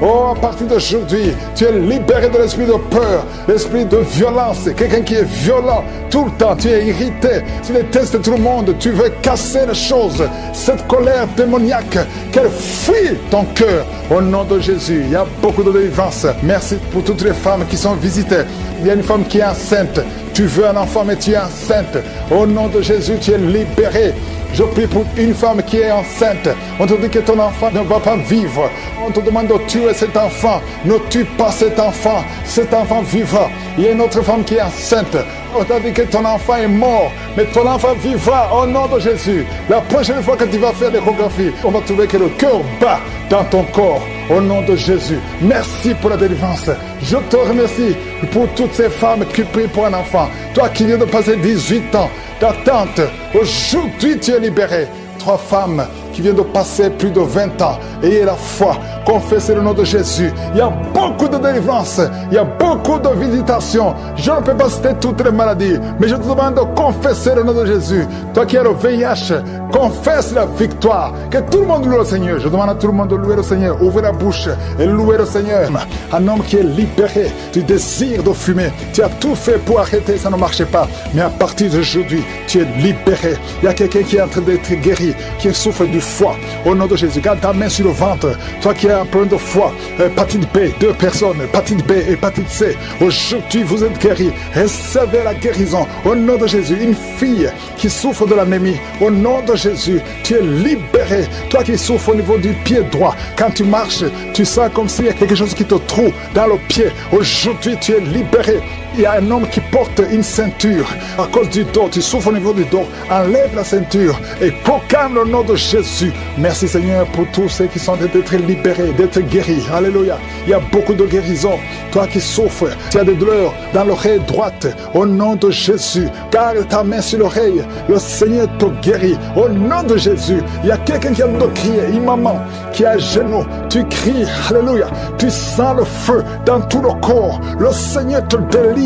Oh, à partir d'aujourd'hui, tu es libéré de l'esprit de peur, l'esprit de violence. Quelqu'un qui est violent tout le temps, tu es irrité, tu détestes tout le monde, tu veux casser les choses. Cette colère démoniaque, qu'elle fuit ton cœur. Au nom de Jésus, il y a beaucoup de délivrance. Merci pour toutes les femmes qui sont visitées. Il y a une femme qui est enceinte. Tu veux un enfant, mais tu es enceinte. Au nom de Jésus, tu es libéré. Je prie pour une femme qui est enceinte. On te dit que ton enfant ne va pas vivre. On te demande de tuer cet enfant. Ne tue pas cet enfant. Cet enfant vivra. Il y a une autre femme qui est enceinte. On t'a dit que ton enfant est mort, mais ton enfant vivra au nom de Jésus. La prochaine fois que tu vas faire l'échographie, on va trouver que le cœur bat dans ton corps. Au nom de Jésus, merci pour la délivrance. Je te remercie pour toutes ces femmes qui prient pour un enfant. Toi qui viens de passer 18 ans d'attente, aujourd'hui tu es libéré. 3 femmes qui viennent de passer plus de 20 ans. Ayez la foi, confessez le nom de Jésus. Il y a beaucoup de délivrance, il y a beaucoup de visitations. Je ne peux pas citer toutes les maladies, mais je te demande de confesser le nom de Jésus. Toi qui as le VIH, confesse la victoire. Que tout le monde loue le Seigneur. Je demande à tout le monde de louer le Seigneur. Ouvrez la bouche et louez le Seigneur. Un homme qui est libéré du désir de fumer. Tu as tout fait pour arrêter, ça ne marchait pas. Mais à partir d'aujourd'hui, tu es libéré. Il y a quelqu'un qui est en train d'être guéri, qui souffre du foie. Au nom de Jésus, garde ta main sur le ventre. Toi qui as un problème de foie, hépatite B, 2 personnes, hépatite B, hépatite C. Aujourd'hui, vous êtes guéris. Recevez la guérison. Au nom de Jésus, une fille qui souffre de l'anémie. Au nom de Jésus, tu es libéré. Toi qui souffres au niveau du pied droit, quand tu marches, tu sens comme s'il y a quelque chose qui te trouve dans le pied. Aujourd'hui, tu es libéré. Il y a un homme qui porte une ceinture à cause du dos. Tu souffres au niveau du dos. Enlève la ceinture et proclame le nom de Jésus. Merci Seigneur pour tous ceux qui sont d'être libérés, d'être guéris. Alléluia. Il y a beaucoup de guérisons. Toi qui souffres, tu as des douleurs dans l'oreille droite. Au nom de Jésus, garde ta main sur l'oreille. Le Seigneur te guérit. Au nom de Jésus, il y a quelqu'un qui a de crier. Une maman qui est à genoux. Tu cries. Alléluia. Tu sens le feu dans tout le corps. Le Seigneur te délivre.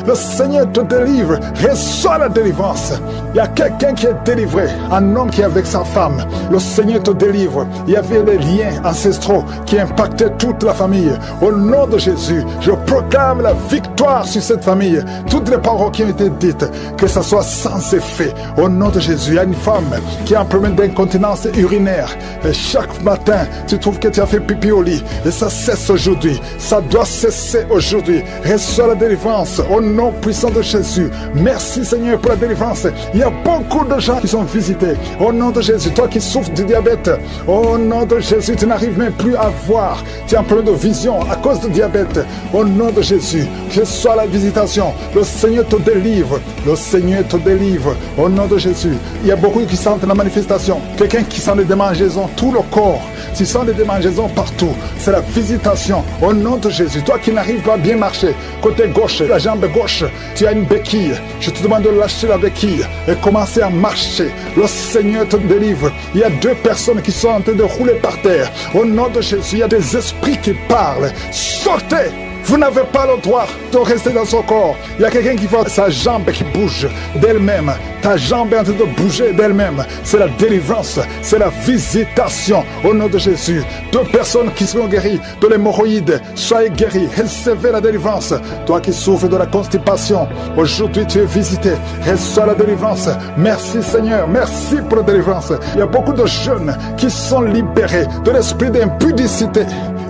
Le Seigneur te délivre. Reçois la délivrance. Il y a quelqu'un qui est délivré. Un homme qui est avec sa femme. Le Seigneur te délivre. Il y avait des liens ancestraux qui impactaient toute la famille. Au nom de Jésus, je proclame la victoire sur cette famille. Toutes les paroles qui ont été dites, que ça soit sans effet. Au nom de Jésus, il y a une femme qui a un problème d'incontinence urinaire. Et chaque matin, tu trouves que tu as fait pipi au lit. Et ça cesse aujourd'hui. Ça doit cesser aujourd'hui. Reçois la délivrance. Au nom puissant de Jésus. Merci Seigneur pour la délivrance. Il y a beaucoup de gens qui sont visités. Au nom de Jésus, toi qui souffres du diabète, au nom de Jésus, tu n'arrives même plus à voir. Tu as un problème de vision à cause du diabète. Au nom de Jésus, reçois la visitation. Le Seigneur te délivre. Le Seigneur te délivre. Au nom de Jésus. Il y a beaucoup qui sentent la manifestation. Quelqu'un qui sent des démangeaisons, tout le corps. Tu sens des démangeaisons partout. C'est la visitation. Au nom de Jésus. Toi qui n'arrives pas à bien marcher, côté gauche, la jambe gauche, tu as une béquille. Je te demande de lâcher la béquille et commencer à marcher. Le Seigneur te délivre. Il y a 2 personnes qui sont en train de rouler par terre. Au nom de Jésus, il y a des esprits qui parlent. Sortez! Vous n'avez pas le droit de rester dans son corps. Il y a quelqu'un qui voit sa jambe qui bouge d'elle-même. Ta jambe est en train de bouger d'elle-même. C'est la délivrance, c'est la visitation au nom de Jésus. 2 personnes qui seront guéries de l'hémorroïde, soyez guéris, recevez la délivrance. Toi qui souffres de la constipation, aujourd'hui tu es visité, reçois la délivrance. Merci Seigneur, merci pour la délivrance. Il y a beaucoup de jeunes qui sont libérés de l'esprit d'impudicité.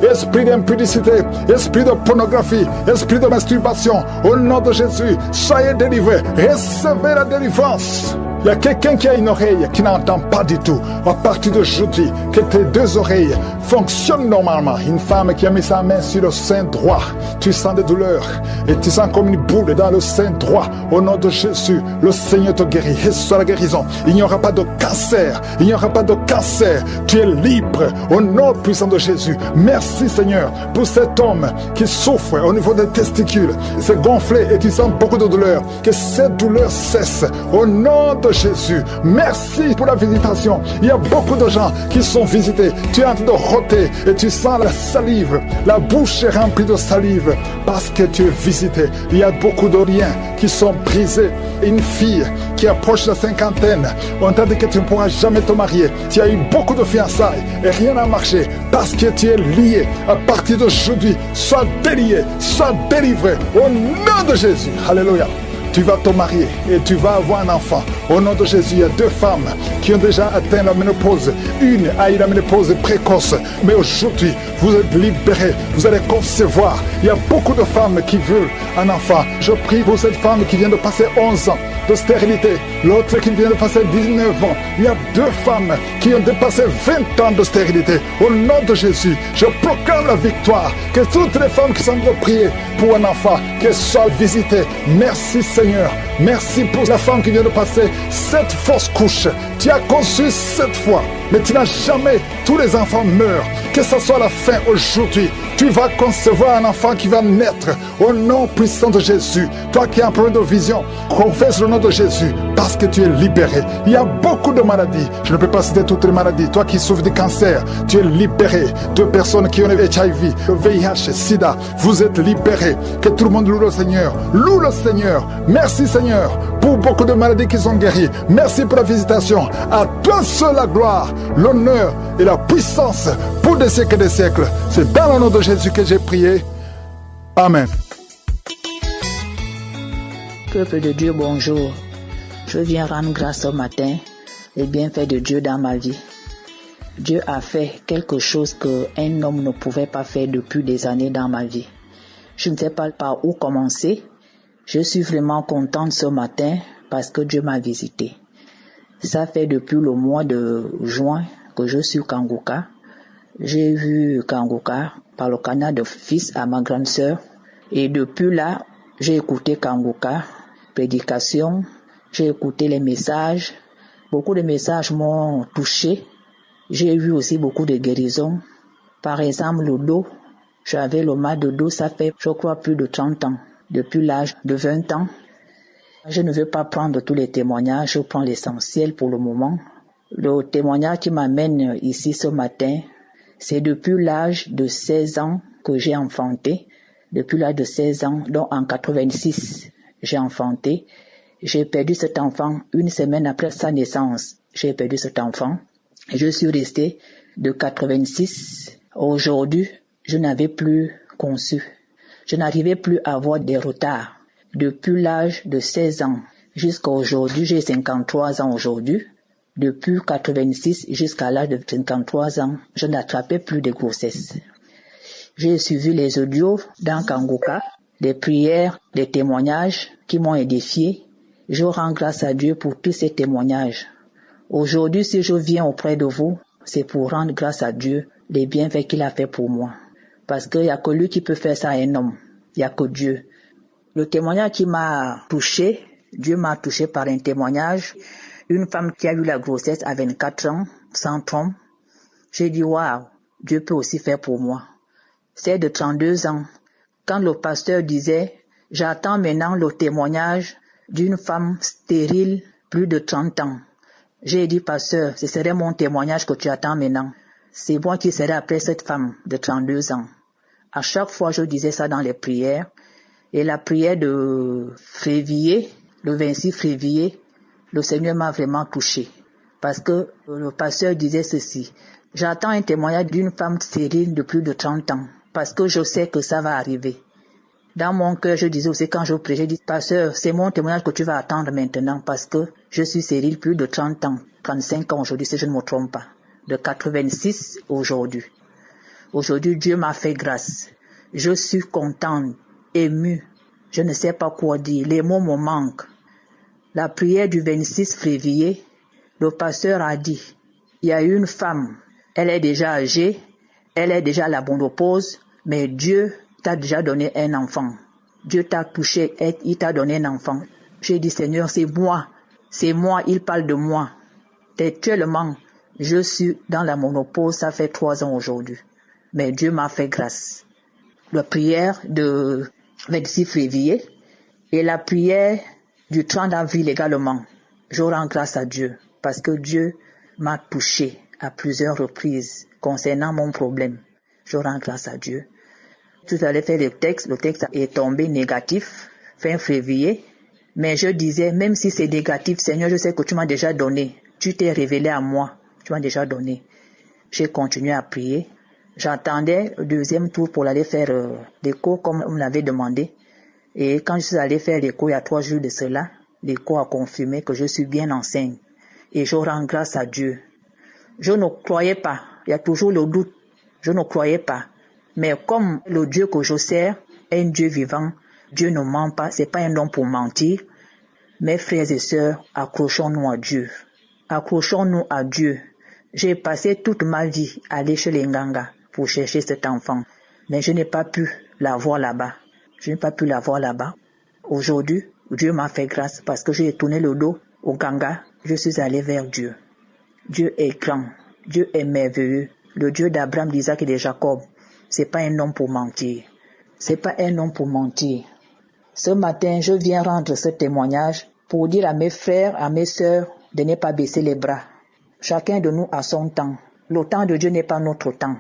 Esprit d'impudicité, esprit de pornographie, esprit de masturbation, au nom de Jésus, soyez délivrés, recevez la délivrance. Il y a quelqu'un qui a une oreille qui n'entend pas du tout. À partir d'aujourd'hui, que tes 2 oreilles fonctionnent normalement. Une femme qui a mis sa main sur le sein droit, tu sens des douleurs et tu sens comme une boule dans le sein droit. Au nom de Jésus, le Seigneur te guérit. Reçois la guérison. Il n'y aura pas de cancer. Il n'y aura pas de cancer. Tu es libre au nom puissant de Jésus. Merci Seigneur pour cet homme qui souffre au niveau des testicules. C'est gonflé et tu sens beaucoup de douleur. Que cette douleur cesse au nom de Jésus. Merci pour la visitation. Il y a beaucoup de gens qui sont visités. Tu es en train de roter et tu sens la salive. La bouche est remplie de salive parce que tu es visité. Il y a beaucoup de liens qui sont brisés. Une fille qui approche la cinquantaine, on t'a dit que tu ne pourras jamais te marier. Tu as eu beaucoup de fiançailles et rien n'a marché parce que tu es lié. À partir d'aujourd'hui, sois délié, sois délivré au nom de Jésus. Alléluia. tu vas te marier et tu vas avoir un enfant. Au nom de Jésus, il y a 2 femmes qui ont déjà atteint la ménopause. Une a eu la ménopause précoce, mais aujourd'hui, vous êtes libérés, vous allez concevoir. Il y a beaucoup de femmes qui veulent un enfant. Je prie pour cette femme qui vient de passer 11 ans de stérilité, l'autre qui vient de passer 19 ans. Il y a 2 femmes qui ont dépassé 20 ans de stérilité. Au nom de Jésus, je proclame la victoire. Que toutes les femmes qui sont de prier pour un enfant, qu'elles soient visitées. Merci Seigneur. Merci pour la femme qui vient de passer 7 fausses couches. Tu as conçu 7 fois, mais tu n'as jamais. Tous les enfants meurent. Que ce soit la fin aujourd'hui, tu vas concevoir un enfant qui va naître au nom puissant de Jésus. Toi qui as un problème de vision, confesse le nom de Jésus parce que tu es libéré. Il y a beaucoup de maladies. Je ne peux pas citer toutes les maladies. Toi qui souffres de cancer, tu es libéré. De personnes qui ont le HIV, le VIH, SIDA, vous êtes libérés. Que tout le monde loue le Seigneur. Loue le Seigneur. Merci Seigneur pour beaucoup de maladies qui sont guéries. Merci pour la visitation. À toi seul la gloire, l'honneur et la puissance pour des siècles et des siècles. C'est dans le nom de Jésus que j'ai prié. Amen. Peuple de Dieu, bonjour. Je viens rendre grâce ce matin les bienfaits de Dieu dans ma vie. Dieu a fait quelque chose qu'un homme ne pouvait pas faire depuis des années dans ma vie. Je ne sais pas par où commencer. Je suis vraiment contente ce matin parce que Dieu m'a visité. Ça fait depuis le mois de juin que je suis Kangoka. J'ai vu Kangoka par le canal de fils à ma grande sœur. Et depuis là, j'ai écouté Kangoka, prédication, j'ai écouté les messages. Beaucoup de messages m'ont touché. J'ai vu aussi beaucoup de guérisons. Par exemple, le dos. J'avais le mal de dos, ça fait, je crois, plus de 30 ans. Depuis l'âge de 20 ans. Je ne veux pas prendre tous les témoignages, je prends l'essentiel pour le moment. Le témoignage qui m'amène ici ce matin, c'est depuis l'âge de 16 ans que j'ai enfanté. Depuis l'âge de 16 ans, donc en 86, j'ai enfanté. J'ai perdu cet enfant une semaine après sa naissance. J'ai perdu cet enfant. Je suis restée de 86. Aujourd'hui, je n'avais plus conçu. Je n'arrivais plus à avoir des retards. Depuis l'âge de 16 ans jusqu'à aujourd'hui, j'ai 53 ans aujourd'hui. Depuis 86 jusqu'à l'âge de 53 ans, je n'attrapais plus de grossesse. J'ai suivi les audios dans Kangoka, des prières, des témoignages qui m'ont édifié. Je rends grâce à Dieu pour tous ces témoignages. Aujourd'hui, si je viens auprès de vous, c'est pour rendre grâce à Dieu les bienfaits qu'il a fait pour moi. Parce qu'il n'y a que lui qui peut faire ça à un homme. Il n'y a que Dieu. Le témoignage qui m'a touché, Dieu m'a touché par un témoignage. Une femme qui a eu la grossesse à 24 ans, sans trompe. J'ai dit, waouh, Dieu peut aussi faire pour moi. C'est de 32 ans. Quand le pasteur disait, j'attends maintenant le témoignage d'une femme stérile, plus de 30 ans. J'ai dit, pasteur, ce serait mon témoignage que tu attends maintenant. C'est moi qui serai après cette femme de 32 ans. À chaque fois, je disais ça dans les prières. Et la prière de février, le 26 février, le Seigneur m'a vraiment touché. Parce que le pasteur disait ceci. J'attends un témoignage d'une femme stérile de plus de 30 ans. Parce que je sais que ça va arriver. Dans mon cœur, je disais aussi quand je prêchais, je dis, pasteur, c'est mon témoignage que tu vas attendre maintenant parce que je suis stérile plus de 30 ans, 35 ans aujourd'hui, si je ne me trompe pas. De 86 aujourd'hui. Aujourd'hui, Dieu m'a fait grâce. Je suis contente, émue. Je ne sais pas quoi dire. Les mots me manquent. La prière du 26 février, le pasteur a dit, il y a une femme, elle est déjà âgée, elle est déjà à la ménopause, mais Dieu t'a déjà donné un enfant. Dieu t'a touché, il t'a donné un enfant. J'ai dit, Seigneur, c'est moi, il parle de moi. Actuellement, je suis dans la ménopause, ça fait 3 ans aujourd'hui. Mais Dieu m'a fait grâce. La prière de 26 février et la prière du 30 avril également. Je rends grâce à Dieu parce que Dieu m'a touché à plusieurs reprises concernant mon problème. Je rends grâce à Dieu. Tout à l'heure, le texte est tombé négatif, fin février. Mais je disais, même si c'est négatif, Seigneur, je sais que tu m'as déjà donné. Tu t'es révélé à moi. Tu m'as déjà donné. J'ai continué à prier. J'attendais le deuxième tour pour aller faire l'écho comme on me l'avait demandé. Et quand je suis allée faire l'écho il y a 3 jours de cela, l'écho a confirmé que je suis bien enceinte. Et je rends grâce à Dieu. Je ne croyais pas, il y a toujours le doute, je ne croyais pas. Mais comme le Dieu que je sers est un Dieu vivant, Dieu ne ment pas, c'est pas un homme pour mentir. Mes frères et sœurs, accrochons-nous à Dieu. Accrochons-nous à Dieu. J'ai passé toute ma vie à aller chez les Nganga pour chercher cet enfant. Mais je n'ai pas pu l'avoir là-bas. Aujourd'hui, Dieu m'a fait grâce parce que j'ai tourné le dos au Nganga. Je suis allé vers Dieu. Dieu est grand. Dieu est merveilleux. Le Dieu d'Abraham, d'Isaac et de Jacob. C'est pas un homme pour mentir. Ce matin, je viens rendre ce témoignage pour dire à mes frères, à mes sœurs de ne pas baisser les bras. Chacun de nous a son temps. Le temps de Dieu n'est pas notre temps.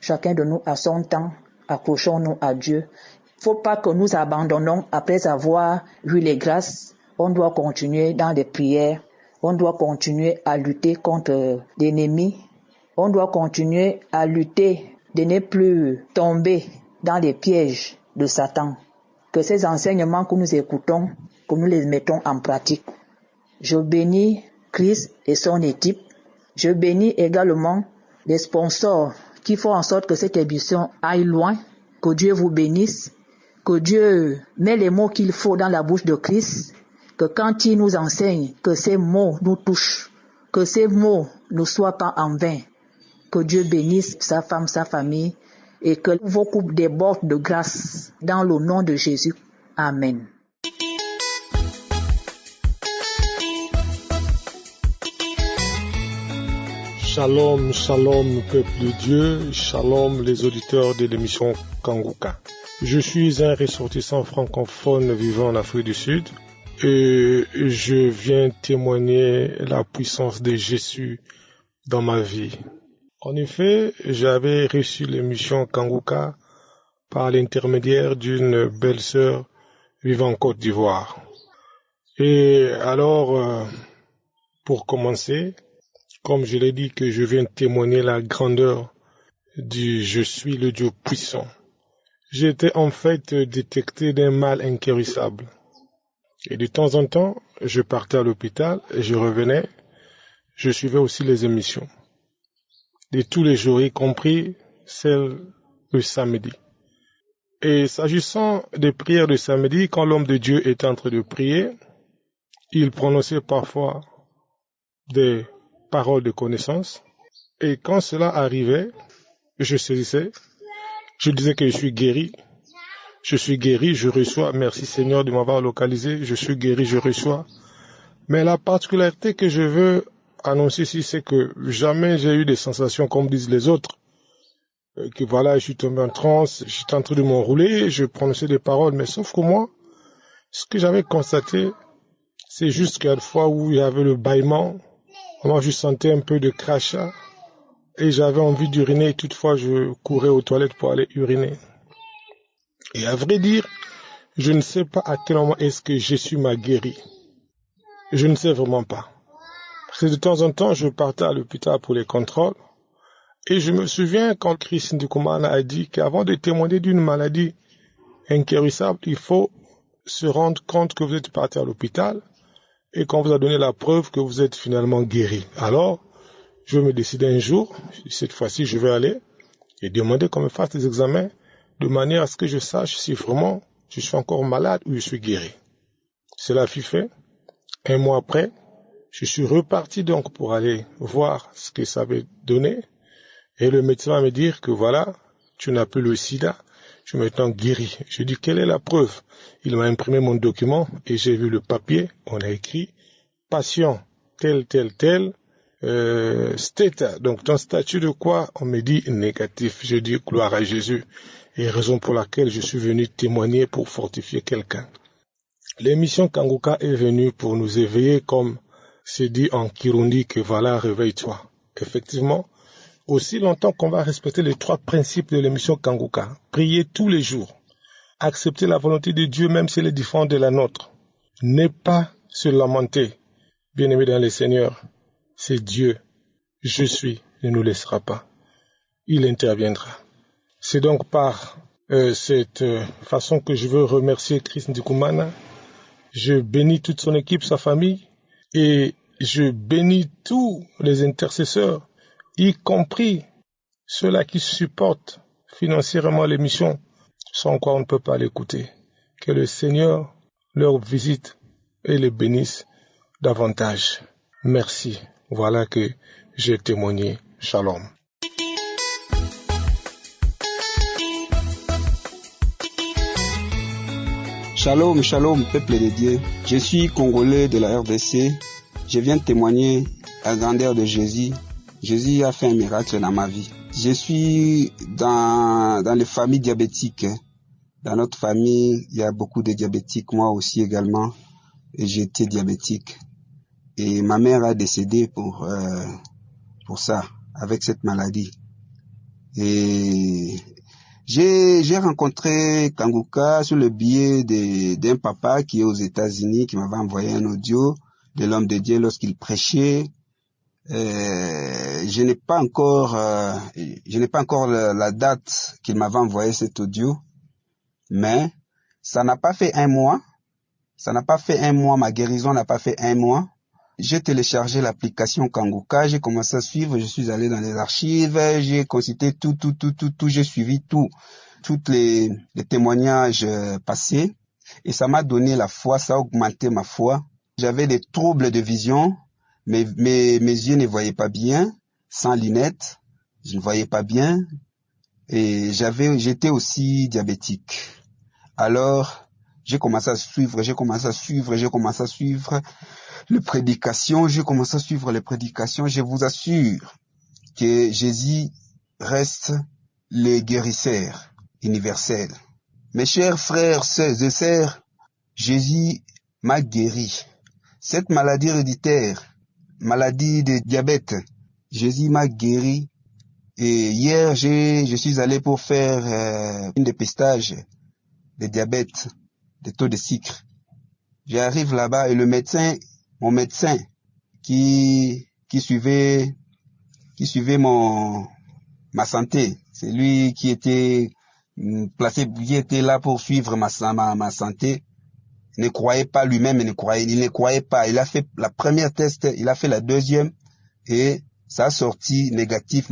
Chacun de nous a son temps. Accrochons-nous à Dieu. Il ne faut pas que nous abandonnons après avoir eu les grâces. On doit continuer dans les prières. On doit continuer à lutter contre l'ennemi. On doit continuer à lutter de ne plus tomber dans les pièges de Satan. Que ces enseignements que nous écoutons, que nous les mettons en pratique. Je bénis Christ et son équipe. Je bénis également les sponsors qui font en sorte que cette émission aille loin. Que Dieu vous bénisse. Que Dieu met les mots qu'il faut dans la bouche de Christ. Que quand il nous enseigne, que ces mots nous touchent. Que ces mots ne soient pas en vain. Que Dieu bénisse sa femme, sa famille. Et que vos couples débordent de grâce. Dans le nom de Jésus. Amen. Shalom, shalom, peuple de Dieu, shalom les auditeurs de l'émission Kanguka. Je suis un ressortissant francophone vivant en Afrique du Sud et je viens témoigner la puissance de Jésus dans ma vie. En effet, j'avais reçu l'émission Kanguka par l'intermédiaire d'une belle-sœur vivant en Côte d'Ivoire. Et alors, pour commencer, comme je l'ai dit que je viens témoigner la grandeur du « Je suis le Dieu puissant ». J'étais en fait détecté d'un mal inguérissable. Et de temps en temps, je partais à l'hôpital et je revenais. Je suivais aussi les émissions. De tous les jours, y compris celles le samedi. Et s'agissant des prières de samedi, quand l'homme de Dieu était en train de prier, il prononçait parfois des paroles de connaissance. Et quand cela arrivait, je saisissais, je disais que je suis guéri, je reçois, merci Seigneur de m'avoir localisé, je suis guéri, je reçois. Mais la particularité que je veux annoncer ici, c'est que jamais j'ai eu des sensations comme disent les autres, que voilà, je suis tombé en transe, je suis en train de m'enrouler, je prononçais des paroles, mais sauf que moi, ce que j'avais constaté, c'est juste qu'il y a des fois où il y avait le bâillement. Moi, je sentais un peu de crachat et j'avais envie d'uriner. Toutefois, je courais aux toilettes pour aller uriner. Et à vrai dire, je ne sais pas à quel moment est-ce que Jésus m'a guéri. Je ne sais vraiment pas. Parce que de temps en temps, je partais à l'hôpital pour les contrôles. Et je me souviens quand Christ Ndoukoumana a dit qu'avant de témoigner d'une maladie inguérissable, il faut se rendre compte que vous êtes parti à l'hôpital et qu'on vous a donné la preuve que vous êtes finalement guéri. Alors, je me décidais un jour, cette fois-ci je vais aller et demander qu'on me fasse des examens de manière à ce que je sache si vraiment je suis encore malade ou je suis guéri. Cela fut fait. Un mois après, je suis reparti donc pour aller voir ce que ça avait donné. Et le médecin va me dire que voilà, tu n'as plus le sida, je suis maintenant guéri. Je dis, quelle est la preuve? Il m'a imprimé mon document et j'ai vu le papier, on a écrit, patient tel, stata. Donc ton statut de quoi? On me dit négatif. Je dis gloire à Jésus. Et raison pour laquelle je suis venu témoigner pour fortifier quelqu'un. L'émission Kanguka est venue pour nous éveiller comme c'est dit en Kirundi que voilà, réveille-toi. Effectivement, aussi longtemps qu'on va respecter les 3 principes de l'émission Kanguka, prier tous les jours, accepter la volonté de Dieu même si elle est différente de la nôtre, ne pas se lamenter, bien-aimé dans le Seigneur, c'est Dieu, je suis, ne nous laissera pas, il interviendra. C'est donc par cette façon que je veux remercier Chris Ndikumana. Je bénis toute son équipe, sa famille, et je bénis tous les intercesseurs, y compris ceux-là qui supportent financièrement l'émission, sans quoi on ne peut pas l'écouter. Que le Seigneur leur visite et les bénisse davantage. Merci. Voilà que j'ai témoigné. Shalom. Shalom, shalom, peuple de Dieu. Je suis Congolais de la RDC. Je viens témoigner la grandeur de Jésus. Jésus a fait un miracle dans ma vie. Je suis dans les familles diabétiques. Dans notre famille, il y a beaucoup de diabétiques. Moi aussi également. Et j'étais diabétique. Et ma mère a décédé pour ça, avec cette maladie. Et j'ai rencontré Kanguka sur le biais d'un papa qui est aux États-Unis, qui m'avait envoyé un audio de l'homme de Dieu lorsqu'il prêchait. Je n'ai pas encore la date qu'il m'avait envoyé cet audio, mais ça n'a pas fait un mois. Ma guérison n'a pas fait un mois. J'ai téléchargé l'application Kanguka, j'ai commencé à suivre, je suis allé dans les archives, j'ai consulté tout, j'ai suivi tous les témoignages passés, et ça m'a donné la foi, ça a augmenté ma foi. J'avais des troubles de vision, mes yeux ne voyaient pas bien, sans lunettes, je ne voyais pas bien, et j'étais aussi diabétique. Alors, j'ai commencé à suivre les prédications, je vous assure que Jésus reste le guérisseur universel. Mes chers frères et sœurs, Jésus m'a guéri. Cette maladie héréditaire, maladie de diabète, Jésus m'a guéri. Et hier, je suis allé pour faire un dépistage de diabète, de taux de sucre. J'arrive là-bas et mon médecin qui suivait ma santé, c'est lui qui était placé, qui était là pour suivre ma santé, ne croyait pas lui-même, il ne croyait pas. Il a fait la première test, il a fait la deuxième et ça a sorti négatif.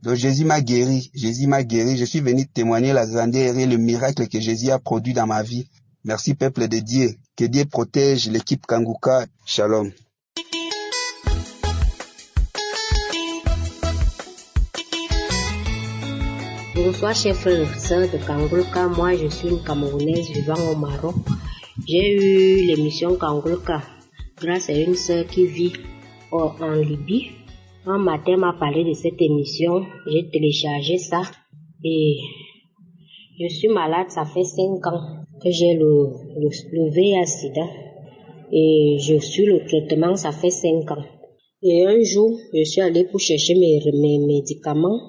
Donc Jésus m'a guéri, je suis venu témoigner la grandeur et le miracle que Jésus a produit dans ma vie. Merci peuple de Dieu, que Dieu protège l'équipe Kanguka. Shalom. Bonsoir chers frères et sœurs de Kanguka, moi je suis une Camerounaise vivant au Maroc. J'ai eu l'émission Kanguka grâce à une sœur qui vit en Libye. Un matin m'a parlé de cette émission, j'ai téléchargé ça et je suis malade, ça fait 5 ans que j'ai le VIH-Sida et je suis le traitement, ça fait 5 ans. Et un jour, je suis allée pour chercher mes médicaments.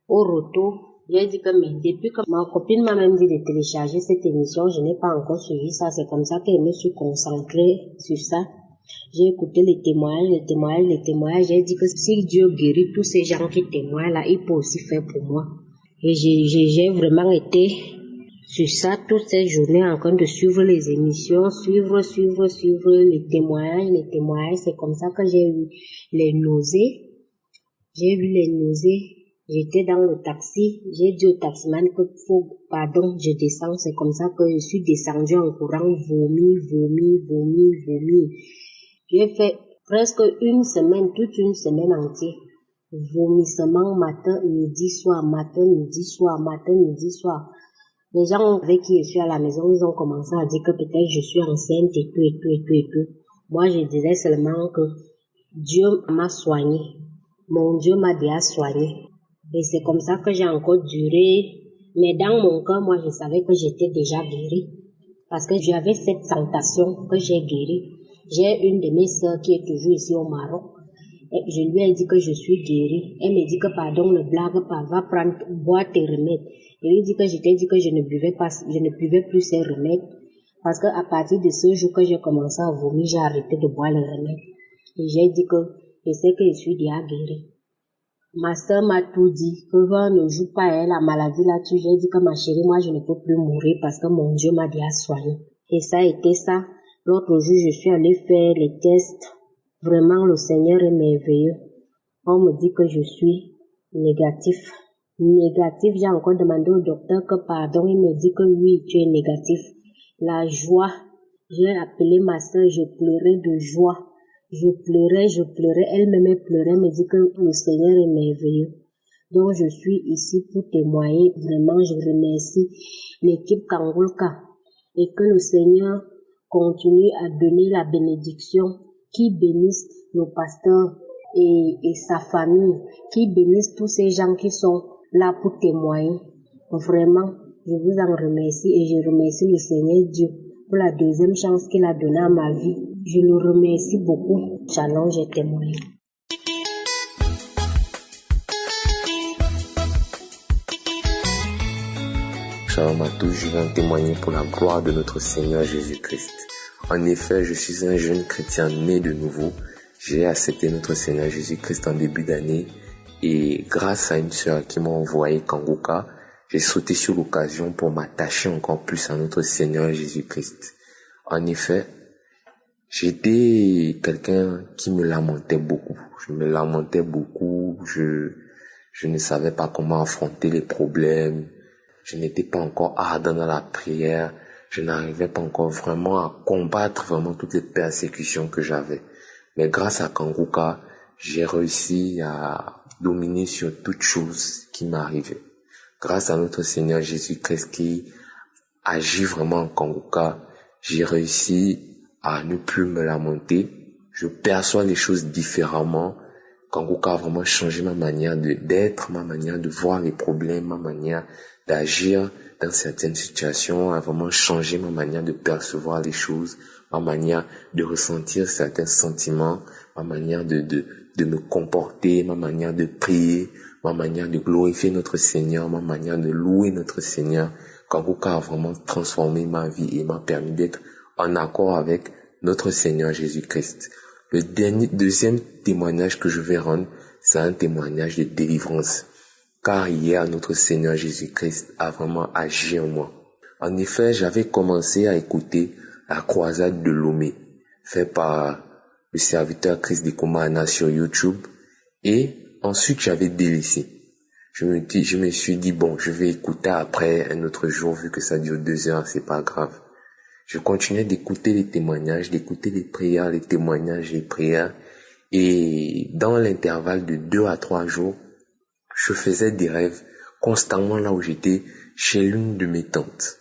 Au retour, j'ai dit que depuis que ma copine m'a même dit de télécharger cette émission, je n'ai pas encore suivi ça. C'est comme ça que je me suis concentrée sur ça. J'ai écouté les témoignages. J'ai dit que si Dieu guérit tous ces gens qui témoignent là, il peut aussi faire pour moi. Et j'ai vraiment été sur ça toutes ces journées en train de suivre les émissions, suivre les témoignages. C'est comme ça que j'ai eu les nausées. J'étais dans le taxi, j'ai dit au taximan que je descends, c'est comme ça que je suis descendue en courant, vomi. J'ai fait presque une semaine, toute une semaine entière. Vomissement matin, midi, soir. Les gens avec qui je suis à la maison, ils ont commencé à dire que peut-être je suis enceinte et tout. Moi, je disais seulement que Dieu m'a soigné. Mon Dieu m'a déjà soigné. Et c'est comme ça que j'ai encore duré. Mais dans mon cœur, moi, je savais que j'étais déjà guérie. Parce que j'avais cette sensation que j'ai guéri. J'ai une de mes sœurs qui est toujours ici au Maroc. Et je lui ai dit que je suis guérie. Elle me dit que pardon, ne blague pas, va boire tes remèdes. Je lui ai dit que je t'ai dit que je ne buvais plus ces remèdes. Parce que à partir de ce jour que j'ai commencé à vomir, j'ai arrêté de boire les remèdes. Et j'ai dit que je sais que je suis déjà guérie. Ma soeur m'a tout dit, que ne joue pas, hein, la maladie là, j'ai dit que ma chérie, moi je ne peux plus mourir parce que mon Dieu m'a déjà soigné. Et ça a été ça. L'autre jour, je suis allée faire les tests. Vraiment, le Seigneur est merveilleux. On me dit que je suis négatif. Négatif, j'ai encore demandé au docteur que pardon, il me dit que oui, tu es négatif. La joie, j'ai appelé ma soeur, je pleurais de joie. Je pleurais, elle-même pleurait, me dit que le Seigneur est merveilleux. Donc je suis ici pour témoigner, vraiment je remercie l'équipe Kangulka et que le Seigneur continue à donner la bénédiction, qui bénisse le pasteur et sa famille, qui bénisse tous ces gens qui sont là pour témoigner. Vraiment, je vous en remercie et je remercie le Seigneur Dieu pour la deuxième chance qu'il a donnée à ma vie. Je le remercie beaucoup. Shalom, j'ai témoigné. Shalom à tous, je viens témoigner pour la gloire de notre Seigneur Jésus-Christ. En effet, je suis un jeune chrétien né de nouveau. J'ai accepté notre Seigneur Jésus-Christ en début d'année et grâce à une sœur qui m'a envoyé Kanguka, j'ai sauté sur l'occasion pour m'attacher encore plus à notre Seigneur Jésus-Christ. En effet, j'étais quelqu'un qui me lamentait beaucoup. Je me lamentais beaucoup, je ne savais pas comment affronter les problèmes. Je n'étais pas encore ardent dans la prière. Je n'arrivais pas encore vraiment à combattre vraiment toutes les persécutions que j'avais. Mais grâce à Kanguka, j'ai réussi à dominer sur toutes choses qui m'arrivaient. Grâce à notre Seigneur Jésus-Christ qui agit vraiment en Kanguka, j'ai réussi à ne plus me lamenter. Je perçois les choses différemment. Kanguka a vraiment changé ma manière d'être, ma manière de voir les problèmes, ma manière d'agir dans certaines situations, a vraiment changé ma manière de percevoir les choses, ma manière de ressentir certains sentiments, ma manière de me comporter, ma manière de prier, ma manière de glorifier notre Seigneur, ma manière de louer notre Seigneur. Kanguka a vraiment transformé ma vie et m'a permis d'être en accord avec notre Seigneur Jésus-Christ. Le deuxième témoignage que je vais rendre, c'est un témoignage de délivrance. Car hier, notre Seigneur Jésus-Christ a vraiment agi en moi. En effet, j'avais commencé à écouter la croisade de Lomé, faite par le serviteur Chris Dekumana sur YouTube, et ensuite j'avais délaissé. Je me suis dit, bon, je vais écouter après un autre jour, vu que ça dure 2 heures, c'est pas grave. Je continuais d'écouter les témoignages, d'écouter les prières, les témoignages, les prières. Et dans l'intervalle de 2 à 3 jours, je faisais des rêves constamment là où j'étais, chez l'une de mes tantes.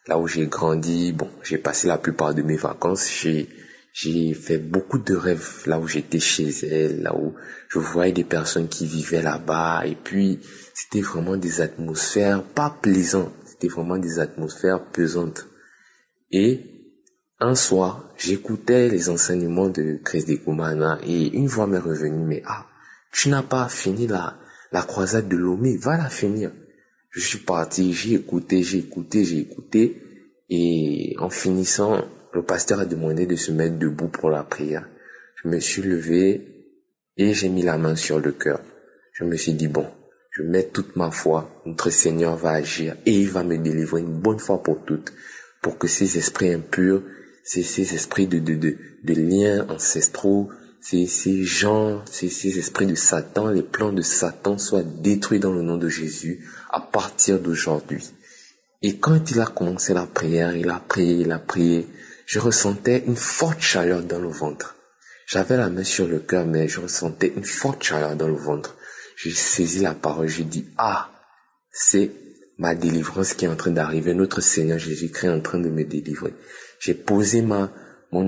Là où j'ai grandi, bon, j'ai passé la plupart de mes vacances, j'ai fait beaucoup de rêves là où j'étais chez elle, là où je voyais des personnes qui vivaient là-bas. Et puis, c'était vraiment des atmosphères pas plaisantes, c'était vraiment des atmosphères pesantes. Et un soir, j'écoutais les enseignements de Chris Dekumana et une voix m'est revenue, mais tu n'as pas fini la croisade de Lomé, va la finir. Je suis parti, j'ai écouté, et en finissant, le pasteur a demandé de se mettre debout pour la prière. Je me suis levé et j'ai mis la main sur le cœur. Je me suis dit, bon, je mets toute ma foi, notre Seigneur va agir et il va me délivrer une bonne fois pour toutes, pour que ces esprits impurs, ces esprits de liens ancestraux, ces esprits de Satan, les plans de Satan soient détruits dans le nom de Jésus à partir d'aujourd'hui. Et quand il a commencé la prière, il a prié, je ressentais une forte chaleur dans le ventre. J'avais la main sur le cœur, mais je ressentais une forte chaleur dans le ventre. J'ai saisi la parole, j'ai dit, c'est ma délivrance qui est en train d'arriver, notre Seigneur Jésus-Christ est en train de me délivrer. J'ai posé mon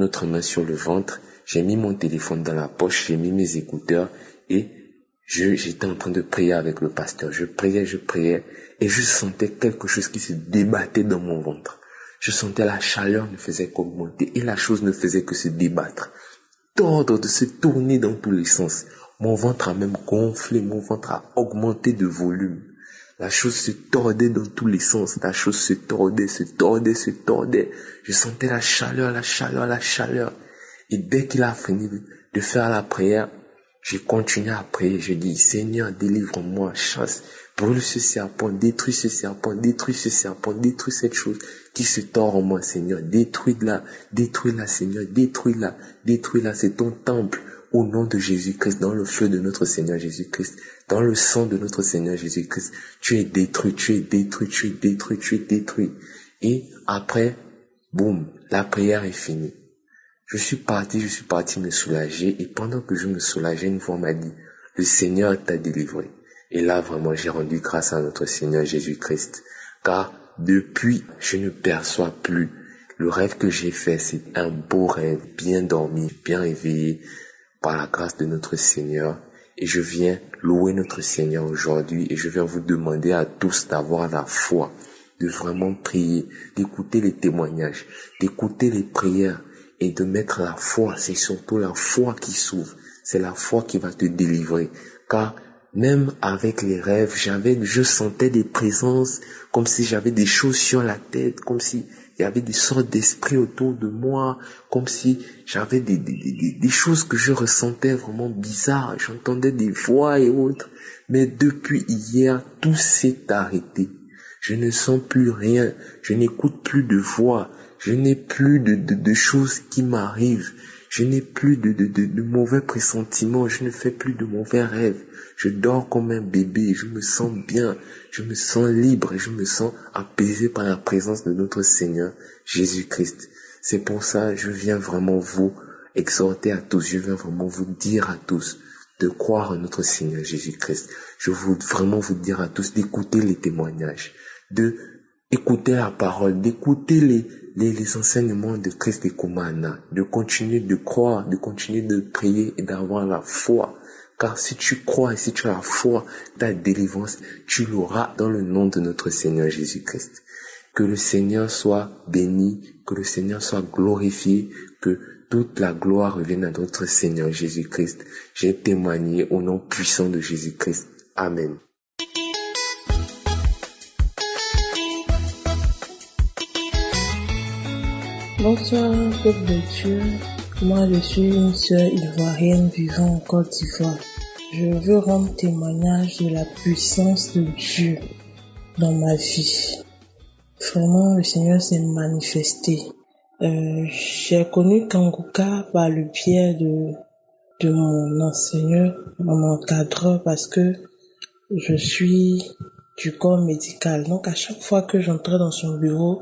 autre main sur le ventre, j'ai mis mon téléphone dans la poche, j'ai mis mes écouteurs et j'étais en train de prier avec le pasteur. Je priais et je sentais quelque chose qui se débattait dans mon ventre. Je sentais la chaleur ne faisait qu'augmenter et la chose ne faisait que se débattre, tordre, de se tourner dans tous les sens. Mon ventre a même gonflé, mon ventre a augmenté de volume. La chose se tordait dans tous les sens. La chose se tordait. Je sentais la chaleur. Et dès qu'il a fini de faire la prière, J'ai continué à prier. Je dis, Seigneur, délivre-moi, chasse, brûle ce serpent, détruis ce serpent, détruis ce serpent, détruis cette chose qui se tord en moi, Seigneur. Détruis-la, Seigneur, détruis-la, c'est ton temple. Au nom de Jésus-Christ, dans le feu de notre Seigneur Jésus-Christ, dans le sang de notre Seigneur Jésus-Christ, tu es détruit, tu es détruit, tu es détruit, tu es détruit. Et après, boum, la prière est finie. Je suis parti me soulager, et pendant que je me soulageais, une voix m'a dit, le Seigneur t'a délivré. Et là, vraiment, j'ai rendu grâce à notre Seigneur Jésus-Christ, car depuis, je ne perçois plus. Le rêve que j'ai fait, c'est un beau rêve, bien dormi, bien réveillé, par la grâce de notre Seigneur. Et je viens louer notre Seigneur aujourd'hui, et je viens vous demander à tous d'avoir la foi, de vraiment prier, d'écouter les témoignages, d'écouter les prières, et de mettre la foi. C'est surtout la foi qui s'ouvre. C'est la foi qui va te délivrer. Car même avec les rêves, je sentais des présences, comme si j'avais des choses sur la tête, comme si il y avait des sortes d'esprits autour de moi, comme si j'avais des choses que je ressentais vraiment bizarres. J'entendais des voix et autres. Mais depuis hier, tout s'est arrêté. Je ne sens plus rien. Je n'écoute plus de voix. Je n'ai plus de choses qui m'arrivent. Je n'ai plus de mauvais pressentiments. Je ne fais plus de mauvais rêves. Je dors comme un bébé. Je me sens bien. Je me sens libre. Et je me sens apaisé par la présence de notre Seigneur Jésus-Christ. C'est pour ça, je viens vraiment vous exhorter à tous. Je viens vraiment vous dire à tous de croire en notre Seigneur Jésus-Christ. Je veux vraiment vous dire à tous d'écouter les témoignages, d'écouter la parole, d'écouter les enseignements de Christ et Kumana, de continuer de croire, de continuer de prier et d'avoir la foi. Car si tu crois et si tu as la foi, ta délivrance, tu l'auras dans le nom de notre Seigneur Jésus-Christ. Que le Seigneur soit béni, que le Seigneur soit glorifié, que toute la gloire revienne à notre Seigneur Jésus-Christ. J'ai témoigné au nom puissant de Jésus-Christ. Amen. Bonsoir, peuple de Dieu. Moi, je suis une sœur ivoirienne vivant en Côte d'Ivoire. Je veux rendre témoignage de la puissance de Dieu dans ma vie. Vraiment, le Seigneur s'est manifesté. J'ai connu Kanguka par le biais de mon enseignant, mon encadreur, parce que je suis du corps médical. Donc, à chaque fois que j'entrais dans son bureau,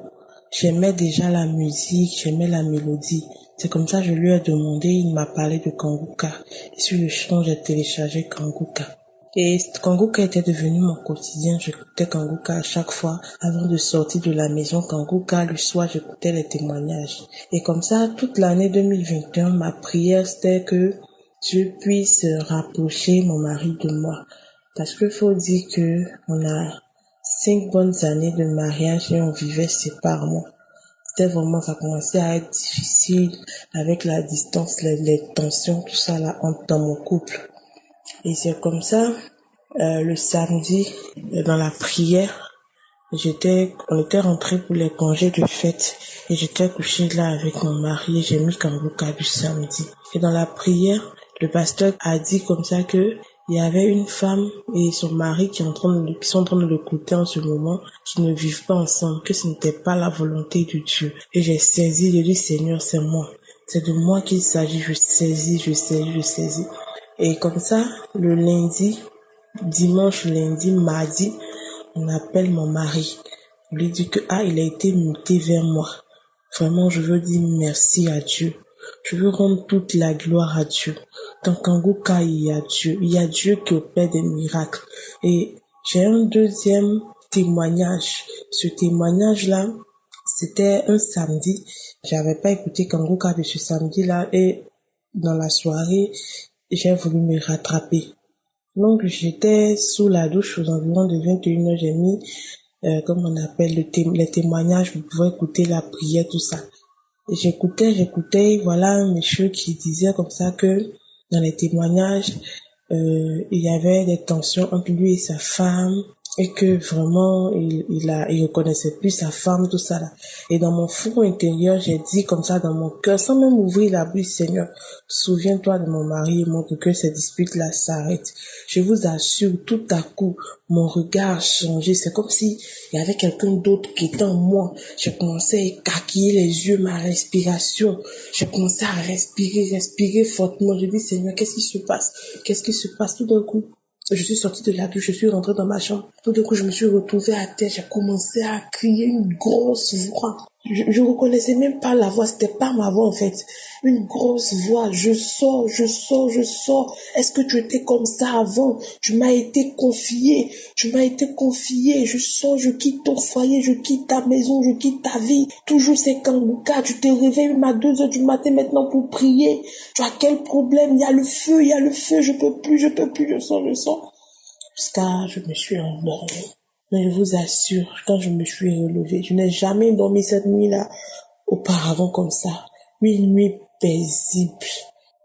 j'aimais déjà la musique, j'aimais la mélodie. C'est comme ça que je lui ai demandé, il m'a parlé de Kanguka. Et sur le champ, j'ai téléchargé Kanguka. Et Kanguka était devenu mon quotidien. J'écoutais Kanguka à chaque fois. Avant de sortir de la maison Kanguka, le soir, j'écoutais les témoignages. Et comme ça, toute l'année 2021, ma prière, c'était que Dieu puisse rapprocher mon mari de moi. Parce qu'il faut dire que on a 5 bonnes années de mariage et on vivait séparément. C'était vraiment, ça commençait à être difficile avec la distance, les tensions, tout ça là, dans mon couple. Et c'est comme ça, le samedi, dans la prière, on était rentrés pour les congés de fête et j'étais couchée là avec mon mari et j'ai mis Kanguka du samedi. Et dans la prière, le pasteur a dit comme ça que il y avait une femme et son mari qui sont en train de l'écouter en ce moment, qui ne vivent pas ensemble, que ce n'était pas la volonté de Dieu. Et j'ai dit, Seigneur, c'est moi. C'est de moi qu'il s'agit, je saisis. Et comme ça, le lundi, dimanche, lundi, mardi, on appelle mon mari. On lui dit que, il a été muté vers moi. Vraiment, je veux dire merci à Dieu. Je veux rendre toute la gloire à Dieu. Dans Kanguka, il y a Dieu. Il y a Dieu qui opère des miracles. Et j'ai un deuxième témoignage. Ce témoignage-là, c'était un samedi. J'avais pas écouté Kanguka de ce samedi-là. Et dans la soirée, j'ai voulu me rattraper. Donc, j'étais sous la douche aux environs de 21h. J'ai mis, comme on appelle, les témoignages. Vous pouvez écouter la prière, tout ça. Et j'écoutais, voilà un monsieur qui disait comme ça que dans les témoignages, il y avait des tensions entre lui et sa femme, et que vraiment il reconnaissait plus sa femme, tout ça là. Et dans mon fond intérieur, j'ai dit comme ça dans mon cœur, sans même ouvrir la bouche, Seigneur, souviens-toi de mon mari et montre que ces disputes là s'arrêtent. Je vous assure, tout à coup, mon regard a changé. C'est comme si il y avait quelqu'un d'autre qui était en moi. Je commençais à écarquiller les yeux, ma respiration. Je commençais à respirer fortement. Je dis, Seigneur, qu'est-ce qui se passe? Qu'est-ce qui se passe? Tout d'un coup, je suis sortie de la douche, je suis rentrée dans ma chambre. Tout d'un coup, je me suis retrouvée à terre. J'ai commencé à crier une grosse voix. Je reconnaissais même pas la voix, c'était pas ma voix en fait. Une grosse voix, je sors. Est-ce que tu étais comme ça avant? Tu m'as été confié. Je sors, je quitte ton foyer, je quitte ta maison, je quitte ta vie. Toujours c'est Kanguka, tu te réveilles même à 2h du matin maintenant pour prier. Tu as quel problème? Il y a le feu, je peux plus, je sors. Jusqu'à, je me suis endormie. Mais je vous assure, quand je me suis relevée, je n'ai jamais dormi cette nuit-là auparavant comme ça. Une nuit paisible.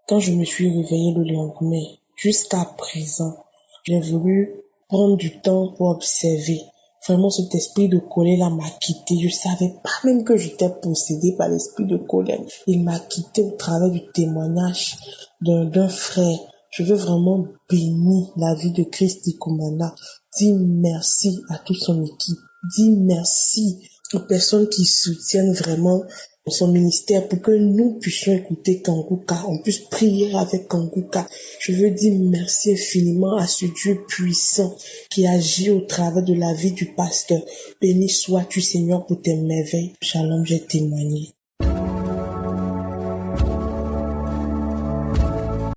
Quand je me suis réveillée le lendemain, jusqu'à présent, j'ai voulu prendre du temps pour observer. Vraiment, cet esprit de colère-là m'a quitté. Je savais pas même que j'étais possédée par l'esprit de colère. Il m'a quitté au travers du témoignage d'un frère. Je veux vraiment bénir la vie de Christ Ikomana. Dis merci à toute son équipe. Dis merci aux personnes qui soutiennent vraiment son ministère pour que nous puissions écouter Kanguka, on puisse prier avec Kanguka. Je veux dire merci infiniment à ce Dieu puissant qui agit au travers de la vie du pasteur. Béni sois-tu Seigneur pour tes merveilles. Shalom, j'ai témoigné.